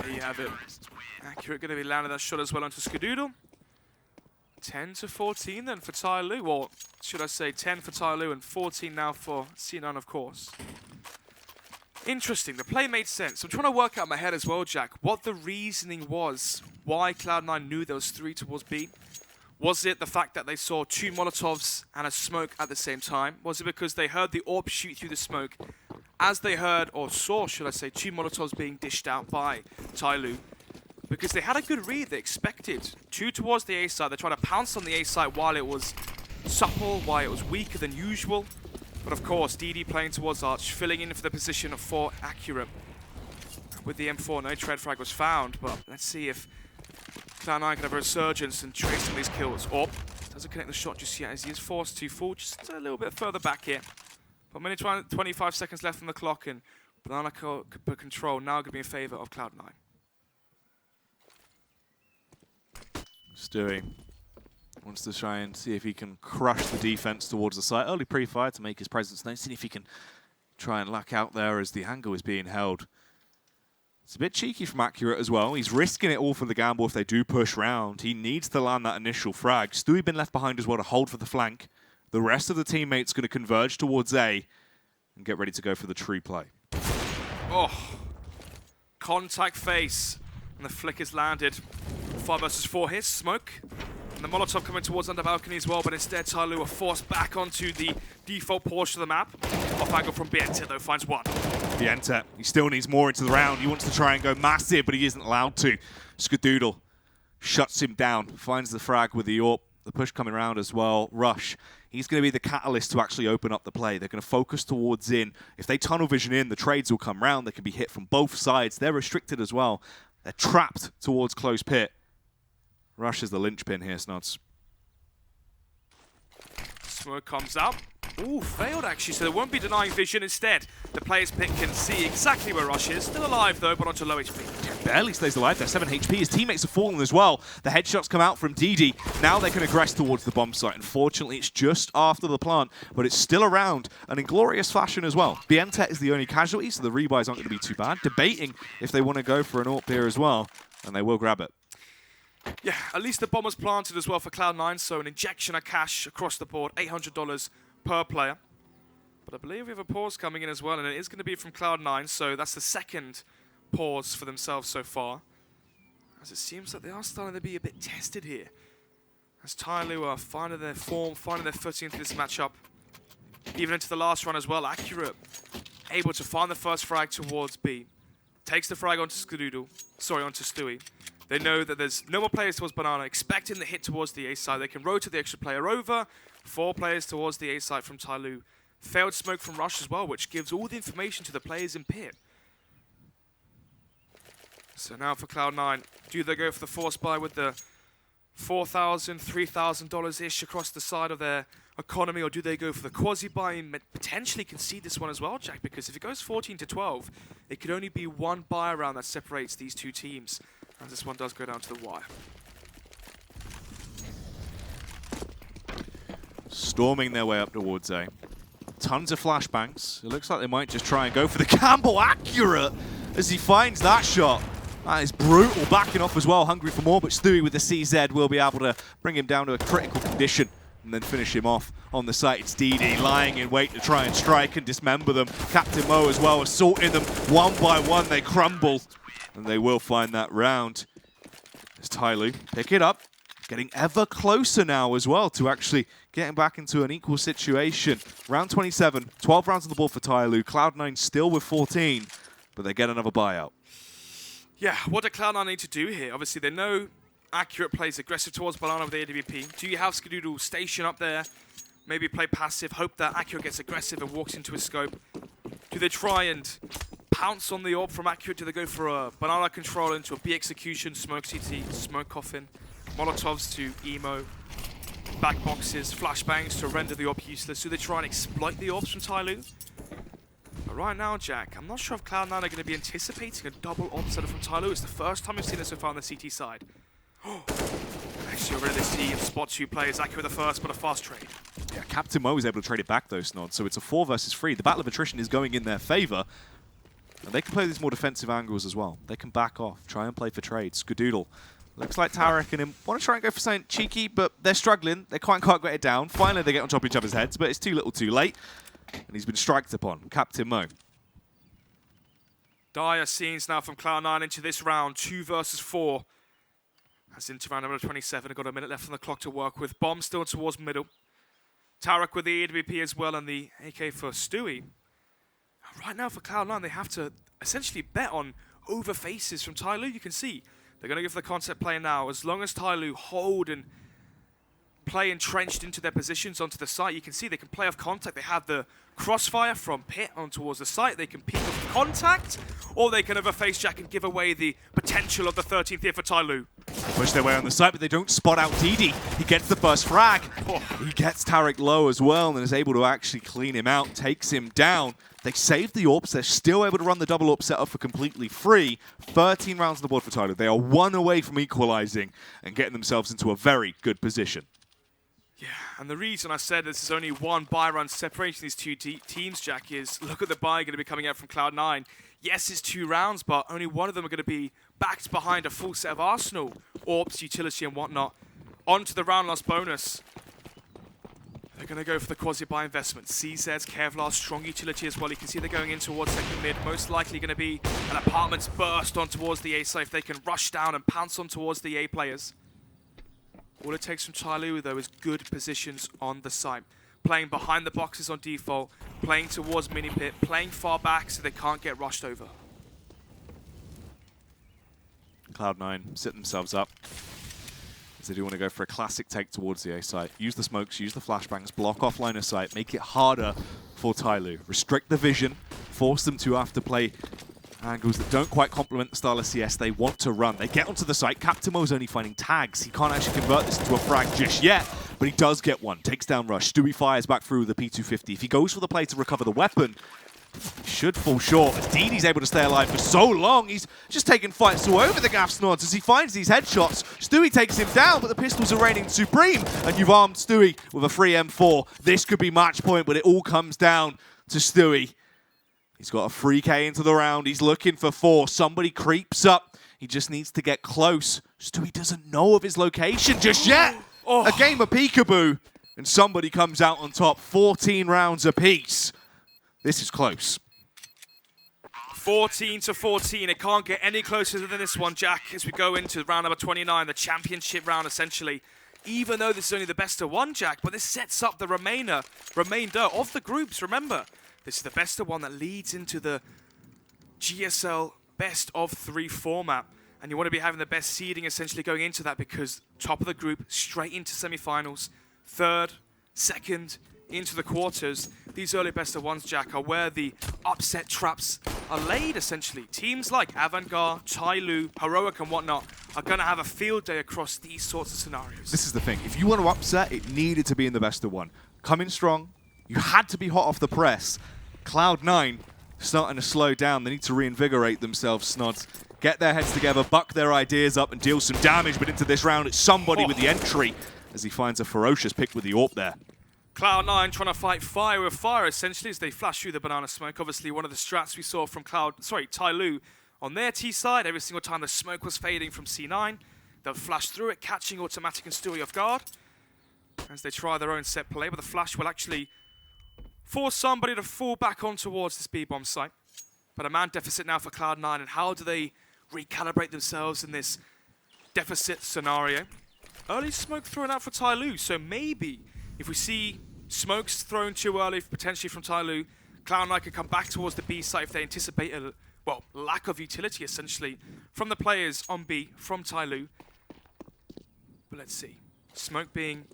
[SPEAKER 2] There you have it. Accurate going to be landing that shot as well onto Skadoodle. 10-14 then for Tyloo, or should I say 10 for Tyloo and 14 now for C9, of course. Interesting, the play made sense. I'm trying to work out in my head as well, Jack, what the reasoning was, why Cloud9 knew there was 3 towards B. Was it the fact that they saw 2 Molotovs and a smoke at the same time? Was it because they heard the orb shoot through the smoke as they heard, or saw, should I say, 2 Molotovs being dished out by Tyloo? Because they had a good read, they expected 2 towards the A side. They tried to pounce on the A side while it was supple, while it was weaker than usual. But of course, DD playing towards Arch, filling in for the position of 4 accurate. With the M4, no tread frag was found, but let's see if Cloud9 can have a resurgence and trace some of these kills. Orb doesn't connect the shot just yet as he is forced to fall just a little bit further back here. But minute 25 seconds left on the clock, and Banana control now going to be in favor of Cloud9.
[SPEAKER 1] Stewie wants to try and see if he can crush the defense towards the site. Early pre-fire to make his presence known. See if he can try and luck out there as the angle is being held. It's a bit cheeky from Accurate as well. He's risking it all for the gamble if they do push round. He needs to land that initial frag. Stewie been left behind as well to hold for the flank. The rest of the teammates going to converge towards A and get ready to go for the true play.
[SPEAKER 2] Oh, contact face, and the flick is landed. 5 versus 4 here, smoke. And the Molotov coming towards under balcony as well, but instead Tyloo are forced back onto the default portion of the map. Off angle from Bienta though, finds 1.
[SPEAKER 1] Bienta, he still needs more into the round. He wants to try and go massive, but he isn't allowed to. Skadoodle shuts him down, finds the frag with the AWP. the push coming around as well. Rush, he's going to be the catalyst to actually open up the play. They're going to focus towards in. If they tunnel vision in, the trades will come round. They can be hit from both sides. They're restricted as well. They're trapped towards close pit. Rush is the linchpin here, Snods.
[SPEAKER 2] Smoke comes up. Ooh, failed actually, so they won't be denying vision. Instead, the player's pick can see exactly where Rush is. Still alive though, but onto low HP.
[SPEAKER 1] Barely stays alive there, 7 HP. His teammates have fallen as well. The headshots come out from DD. Now they can aggress towards the bomb site. Unfortunately, it's just after the plant, but it's still around and in glorious fashion as well. BNTech is the only casualty, so the rebuys aren't going to be too bad. Debating if they want to go for an AWP here as well, and they will grab it.
[SPEAKER 2] Yeah, at least the bomb was planted as well for Cloud9, so an injection of cash across the board, $800 per player. But I believe we have a pause coming in as well, and it is going to be from Cloud9, so that's the second pause for themselves so far. As it seems that they are starting to be a bit tested here. As Tyloo are finding their form, finding their footing into this matchup. Even into the last run as well, Accurate able to find the first frag towards B. Takes the frag onto onto Stewie. They know that there's no more players towards Banana, expecting the hit towards the A side. They can rotate the extra player over. 4 players towards the A side from Tyloo. Failed smoke from Rush as well, which gives all the information to the players in pit. So now for Cloud9, do they go for the force buy with the $4,000, $3,000-ish across the side of their economy, or do they go for the quasi buy and potentially concede this one as well, Jack? Because if it goes 14 to 12, it could only be one buy round that separates these two teams. And this one does go down to the wire.
[SPEAKER 1] Storming their way up towards A. Tons of flashbangs. It looks like they might just try and go for the Campbell. Accurate as he finds that shot. That is brutal. Backing off as well. Hungry for more, but Stewie with the CZ will be able to bring him down to a critical condition and then finish him off on the site. It's DD lying in wait to try and strike and dismember them. Captain Mo as well, assaulting them. One by one, they crumble. And they will find that round. As Tyloo pick it up. Getting ever closer now as well to actually getting back into an equal situation. Round 27, 12 rounds on the board for Tyloo. Cloud9 still with 14, but they get another buyout.
[SPEAKER 2] Yeah, what do Cloud9 need to do here? Obviously, they know Accurate plays aggressive towards Banana with the AWP. Do you have Skadoodle station up there? Maybe play passive, hope that Accurate gets aggressive and walks into his scope. Do they try and pounce on the orb from Accurate? Do they go for a Banana control into a B execution, smoke CT, smoke coffin, Molotovs to emo, back boxes, flashbangs to render the orb useless? Do they try and exploit the orbs from Tyloo? But right now, Jack, I'm not sure if Cloud9 are going to be anticipating a double orb setup from Tyloo. It's the first time we've seen it so far on the CT side. Actually, already see spot 2 players. Accurate the first, but a fast trade.
[SPEAKER 1] Yeah, Captain Mo is able to trade it back though, Snod. So it's a 4 versus 3. The battle of attrition is going in their favor. And they can play these more defensive angles as well. They can back off, try and play for trades. Skadoodle. Looks like Tarek and him want to try and go for something cheeky, but they're struggling. They can't quite get it down. Finally, they get on top of each other's heads, but it's too little too late. And he's been striked upon. Captain Mo.
[SPEAKER 2] Dire scenes now from Cloud9 into this round. 2 versus 4. As into round number 27. I've got a minute left on the clock to work with. Bomb still towards middle. Tarek with the AWP as well and the AK for Stewie. Right now for Cloud9, they have to essentially bet on over faces from Tyloo. You can see they're going to go for the concept play now. As long as Tyloo hold and play entrenched into their positions onto the site, you can see they can play off contact. They have the crossfire from pit on towards the site. They can peek off contact, or they can overface Jack and give away the potential of the 13th here for Tyloo.
[SPEAKER 1] Push their way on the site, but they don't spot out DD. He gets the first frag. He gets Tarek low as well and is able to actually clean him out, takes him down. They saved the AWPs. They're still able to run the double AWP setup for completely free. 13 rounds on the board for Tyloo. They are 1 away from equalizing and getting themselves into a very good position.
[SPEAKER 2] Yeah, and the reason I said this is only 1 buy run separating these two teams, Jack, is look at the buy going to be coming out from Cloud9. Yes, it's 2 rounds, but only one of them are going to be backed behind a full set of Arsenal, AWPs, utility, and whatnot. On to the round loss bonus. They're going to go for the quasi-buy investment. CZ's, Kevlar, strong utility as well. You can see they're going in towards second mid. Most likely going to be an apartments burst on towards the A side if they can rush down and pounce on towards the A players. All it takes from Tyloo, though, is good positions on the site. Playing behind the boxes on default, playing towards mini pit, playing far back so they can't get rushed over.
[SPEAKER 1] Cloud9 set themselves up. As they do want to go for a classic take towards the A site. Use the smokes, use the flashbangs, block off line of sight, make it harder for Tyloo. Restrict the vision, force them to have to play angles that don't quite complement the style of CS they want to run. They get onto the site. Captamo's only finding tags. He can't actually convert this into a frag just yet, but he does get one. Takes down Rush. Stewie fires back through the P250. If he goes for the play to recover the weapon, he should fall short. As DD's able to stay alive for so long, he's just taking fights all over the Gaff Snods as he finds these headshots. Stewie takes him down, but the pistols are reigning supreme, and you've armed Stewie with a free M4. This could be match point, but it all comes down to Stewie. He's got a 3K into the round. He's looking for 4. Somebody creeps up. He just needs to get close. Stewie doesn't know of his location just yet. A game of peekaboo, and somebody comes out on top. 14 rounds apiece. This is close.
[SPEAKER 2] 14-14. It can't get any closer than this one, Jack, as we go into round number 29, the championship round, essentially. Even though this is only the best of one, Jack, but this sets up the remainder of the groups. Remember, this is the best of one that leads into the GSL best of 3 format. And you want to be having the best seeding essentially going into that, because top of the group, straight into semi-finals, third, second, into the quarters. These early best of ones, Jack, are where the upset traps are laid, essentially. Teams like Avantgarde, Tyloo, Heroic and whatnot are going to have a field day across these sorts of scenarios.
[SPEAKER 1] This is the thing. If you want to upset, it needed to be in the best of one. Come in strong. You had to be hot off the press. Cloud9 starting to slow down. They need to reinvigorate themselves, Snods. Get their heads together, buck their ideas up, and deal some damage. But into this round, it's somebody with the entry, as he finds a ferocious pick with the AWP there.
[SPEAKER 2] Cloud9 trying to fight fire with fire, essentially, as they flash through the banana smoke. Obviously, one of the strats we saw from Tyloo on their T side. Every single time the smoke was fading from C9, they'll flash through it, catching Automatic and Stewie off guard as they try their own set play. But the flash will actually force somebody to fall back on towards this B-bomb site. But a man deficit now for Cloud9, and how do they recalibrate themselves in this deficit scenario? Early smoke thrown out for Tyloo, so maybe if we see smokes thrown too early, potentially from Tyloo, Cloud9 can come back towards the B site if they anticipate a, well, lack of utility, essentially, from the players on B from Tyloo. But let's see. Smoke being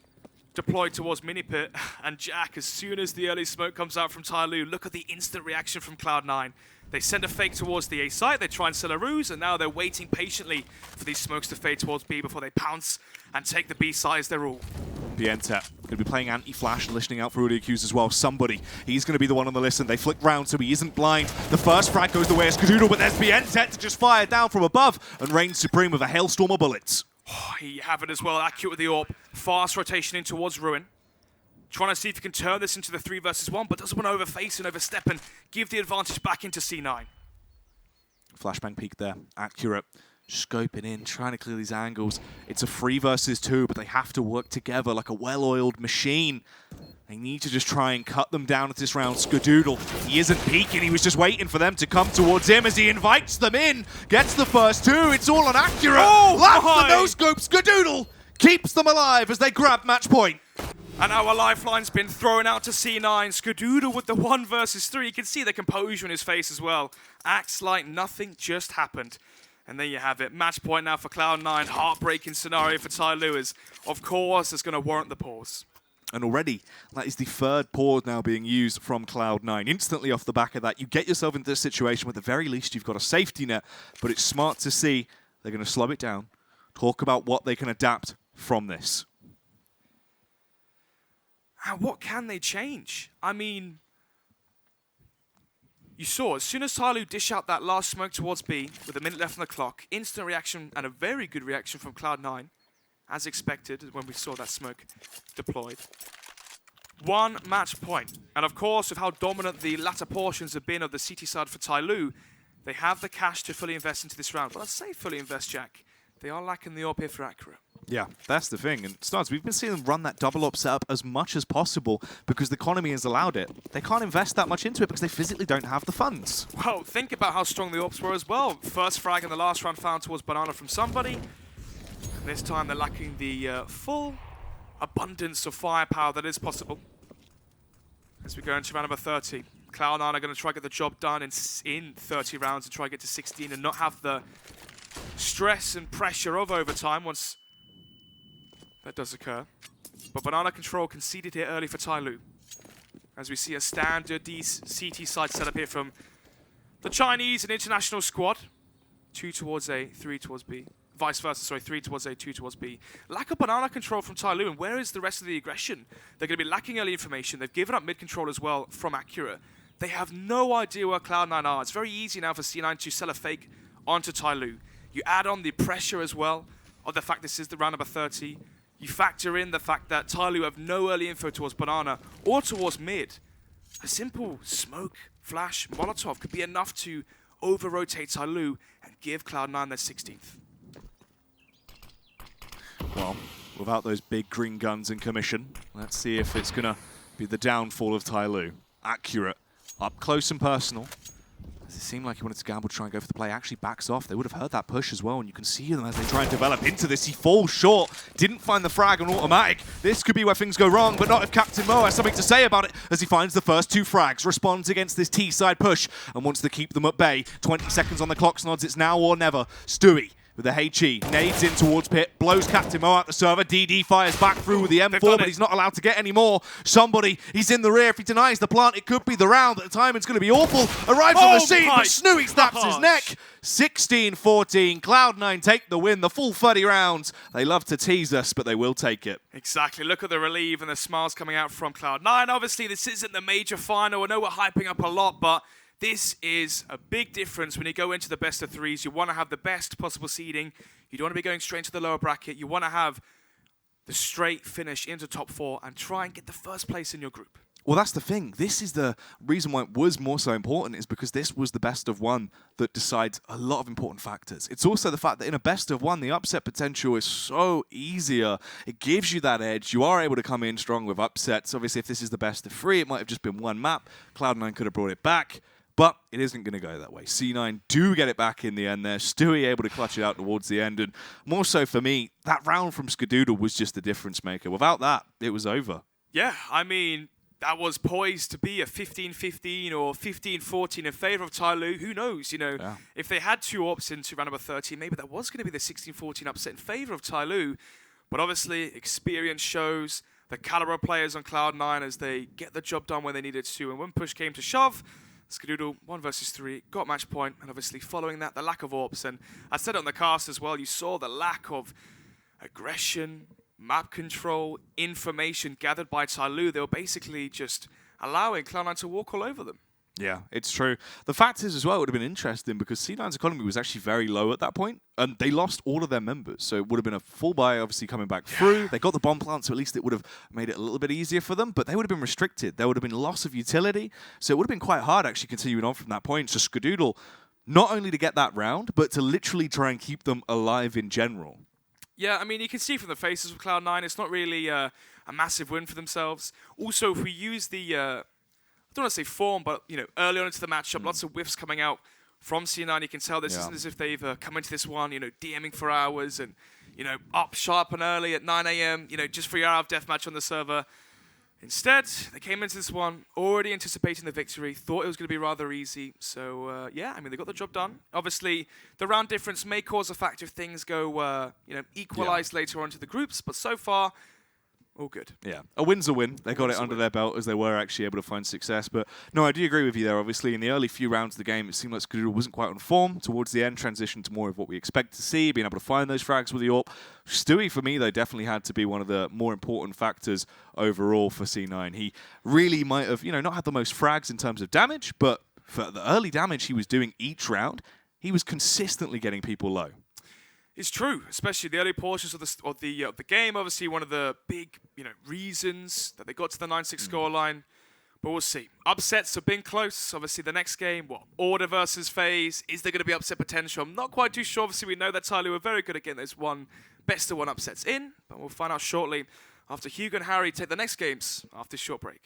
[SPEAKER 2] deployed towards Minipit, and Jack, as soon as the early smoke comes out from Tyloo, look at the instant reaction from Cloud9. They send a fake towards the A site, they try and sell a ruse, and now they're waiting patiently for these smokes to fade towards B before they pounce and take the B site as their all.
[SPEAKER 1] Bientep going to be playing anti-flash, listening out for audio cues as well. Somebody, he's going to be the one on the listen. They flick round so he isn't blind. The first frag goes the way of Skadoodle, but there's Bientep to just fire down from above and reign supreme with a hailstorm of bullets.
[SPEAKER 2] Oh, here you have it as well, accurate with the AWP. Fast rotation in towards Ruin. Trying to see if he can turn this into the 3 versus 1, but doesn't want to overface and overstep and give the advantage back into C9.
[SPEAKER 1] Flashbang peek there, accurate. Scoping in, trying to clear these angles. It's a 3 versus 2, but they have to work together like a well-oiled machine. They need to just try and cut them down at this round. Skadoodle, he isn't peeking. He was just waiting for them to come towards him as he invites them in. Gets the first 2. It's all on accurate.
[SPEAKER 2] Oh,
[SPEAKER 1] Laps the no-scope. Skadoodle keeps them alive as they grab match point.
[SPEAKER 2] And our lifeline's been thrown out to C9. Skadoodle with the 1 versus 3. You can see the composure in his face as well. Acts like nothing just happened. And there you have it. Match point now for Cloud9. Heartbreaking scenario for Tyloo, as, of course, is going to warrant the pause.
[SPEAKER 1] And already, that is the 3rd pause now being used from Cloud9. Instantly off the back of that, you get yourself into this situation where at the very least you've got a safety net, but it's smart to see they're going to slow it down, talk about what they can adapt from this.
[SPEAKER 2] And what can they change? I mean, you saw, as soon as Tyloo dish out that last smoke towards B, with a minute left on the clock, instant reaction and a very good reaction from Cloud9, as expected when we saw that smoke deployed. 1 match point. And of course, with how dominant the latter portions have been of the CT side for Tyloo, they have the cash to fully invest into this round. Well, let's say fully invest, Jack. They are lacking the AWP here for accurate.
[SPEAKER 1] Yeah, that's the thing. And Stars, we've been seeing them run that double up setup as much as possible because the economy has allowed it. They can't invest that much into it because they physically don't have the funds.
[SPEAKER 2] Well, think about how strong the AWPs were as well. First frag in the last round found towards Banana from somebody. And this time they're lacking the full abundance of firepower that is possible. As we go into round number 30, Cloud9 are going to try to get the job done in 30 rounds and try to get to 16 and not have the stress and pressure of overtime once that does occur. But banana control conceded here early for Tyloo. As we see a standard CT side setup here from the Chinese and international squad. 2 towards A, 3 towards B. Vice versa, sorry, 3 towards A, 2 towards B. Lack of banana control from Tyloo, and where is the rest of the aggression? They're going to be lacking early information. They've given up mid control as well from Acura. They have no idea where Cloud9 are. It's very easy now for C9 to sell a fake onto Tyloo. You add on the pressure as well of the fact this is the round number 30. You factor in the fact that Tyloo have no early info towards banana or towards mid. A simple smoke, flash, Molotov could be enough to over-rotate Tyloo and give Cloud9 their 16th.
[SPEAKER 1] Well, without those big green guns in commission, let's see if it's going to be the downfall of Tyloo. Accurate, up close and personal. Does it seem like he wanted to gamble to try and go for the play? Actually backs off. They would have heard that push as well, and you can see them as they try and develop into this. He falls short, didn't find the frag on automatic. This could be where things go wrong, but not if Captain Mo has something to say about it as he finds the first 2 frags, responds against this T-side push, and wants to keep them at bay. 20 seconds on the clock, Snods. It's now or never. Stewie with the HE, nades in towards Pit, blows Captain Mo out the server. DD fires back through with the M4, but he's not allowed to get any more. Somebody, he's in the rear. If he denies the plant, it could be the round. The timing's going to be awful. Arrives on the scene, but Snooey snaps his neck. 16-14, Cloud9 take the win, the full 30 rounds. They love to tease us, but they will take it.
[SPEAKER 2] Exactly. Look at the relief and the smiles coming out from Cloud9. Obviously, this isn't the major final. I know we're hyping up a lot, but this is a big difference when you go into the best of 3s. You want to have the best possible seeding. You don't want to be going straight into the lower bracket. You want to have the straight finish into top 4 and try and get the first place in your group.
[SPEAKER 1] Well, that's the thing. This is the reason why it was more so important, is because this was the best of 1 that decides a lot of important factors. It's also the fact that in a best of 1, the upset potential is so easier. It gives you that edge. You are able to come in strong with upsets. Obviously, if this is the best of 3, it might have just been 1 map. Cloud9 could have brought it back. But it isn't going to go that way. C9 do get it back in the end there. Stewie able to clutch it out towards the end. And more so for me, that round from Skadoodle was just the difference maker. Without that, it was over.
[SPEAKER 2] Yeah, I mean, that was poised to be a 15-15 or 15-14 in favor of Tyloo. Who knows, you know, if they had 2 AWPs into round number 30, maybe that was going to be the 16-14 upset in favor of Tyloo. But obviously, experience shows the caliber of players on Cloud9 as they get the job done when they needed to. And when push came to shove, Skadoodle, 1 versus 3, got match point, and obviously following that, the lack of AWPs. And I said it on the cast as well, you saw the lack of aggression, map control, information gathered by Tyloo. They were basically just allowing Cloud9 to walk all over them.
[SPEAKER 1] Yeah, it's true. The fact is as well, it would have been interesting because C9's economy was actually very low at that point, and they lost all of their members. So it would have been a full buy, obviously, coming back through. They got the bomb plant, so at least it would have made it a little bit easier for them, but they would have been restricted. There would have been loss of utility, so it would have been quite hard actually continuing on from that point. So Skadoodle, not only to get that round, but to literally try and keep them alive in general.
[SPEAKER 2] Yeah, I mean, you can see from the faces of Cloud9, it's not really a massive win for themselves. Also, if we use the I don't want to say form, but you know, early on into the matchup, lots of whiffs coming out from C9. You can tell this isn't as if they've come into this one, you know, DMing for hours and, you know, up sharp and early at 9 AM, you know, just for your hour of deathmatch on the server. Instead, they came into this one already anticipating the victory, thought it was going to be rather easy. So, yeah, I mean, they got the job done. Obviously, the round difference may cause a factor if things go, you know, equalized later on to the groups, but so far, all good. Yeah,
[SPEAKER 1] a win's a win. They got it under their belt as they were actually able to find success. But no, I do agree with you there, obviously. In the early few rounds of the game, it seemed like Skadoodle wasn't quite on form. Towards the end, transitioned to more of what we expect to see, being able to find those frags with the AWP. Stewie, for me, though, definitely had to be one of the more important factors overall for C9. He really might have, you know, not had the most frags in terms of damage, but for the early damage he was doing each round, he was consistently getting people low.
[SPEAKER 2] It's true, especially the early portions of the game. Obviously, one of the big reasons that they got to the 9-6 scoreline. But we'll see. Upsets have been close. Obviously, the next game, Order versus FaZe. Is there going to be upset potential? I'm not quite too sure. Obviously, we know that Tyloo are very good at getting those best of 1 upsets in. But we'll find out shortly after Hugo and Harry take the next games after this short break.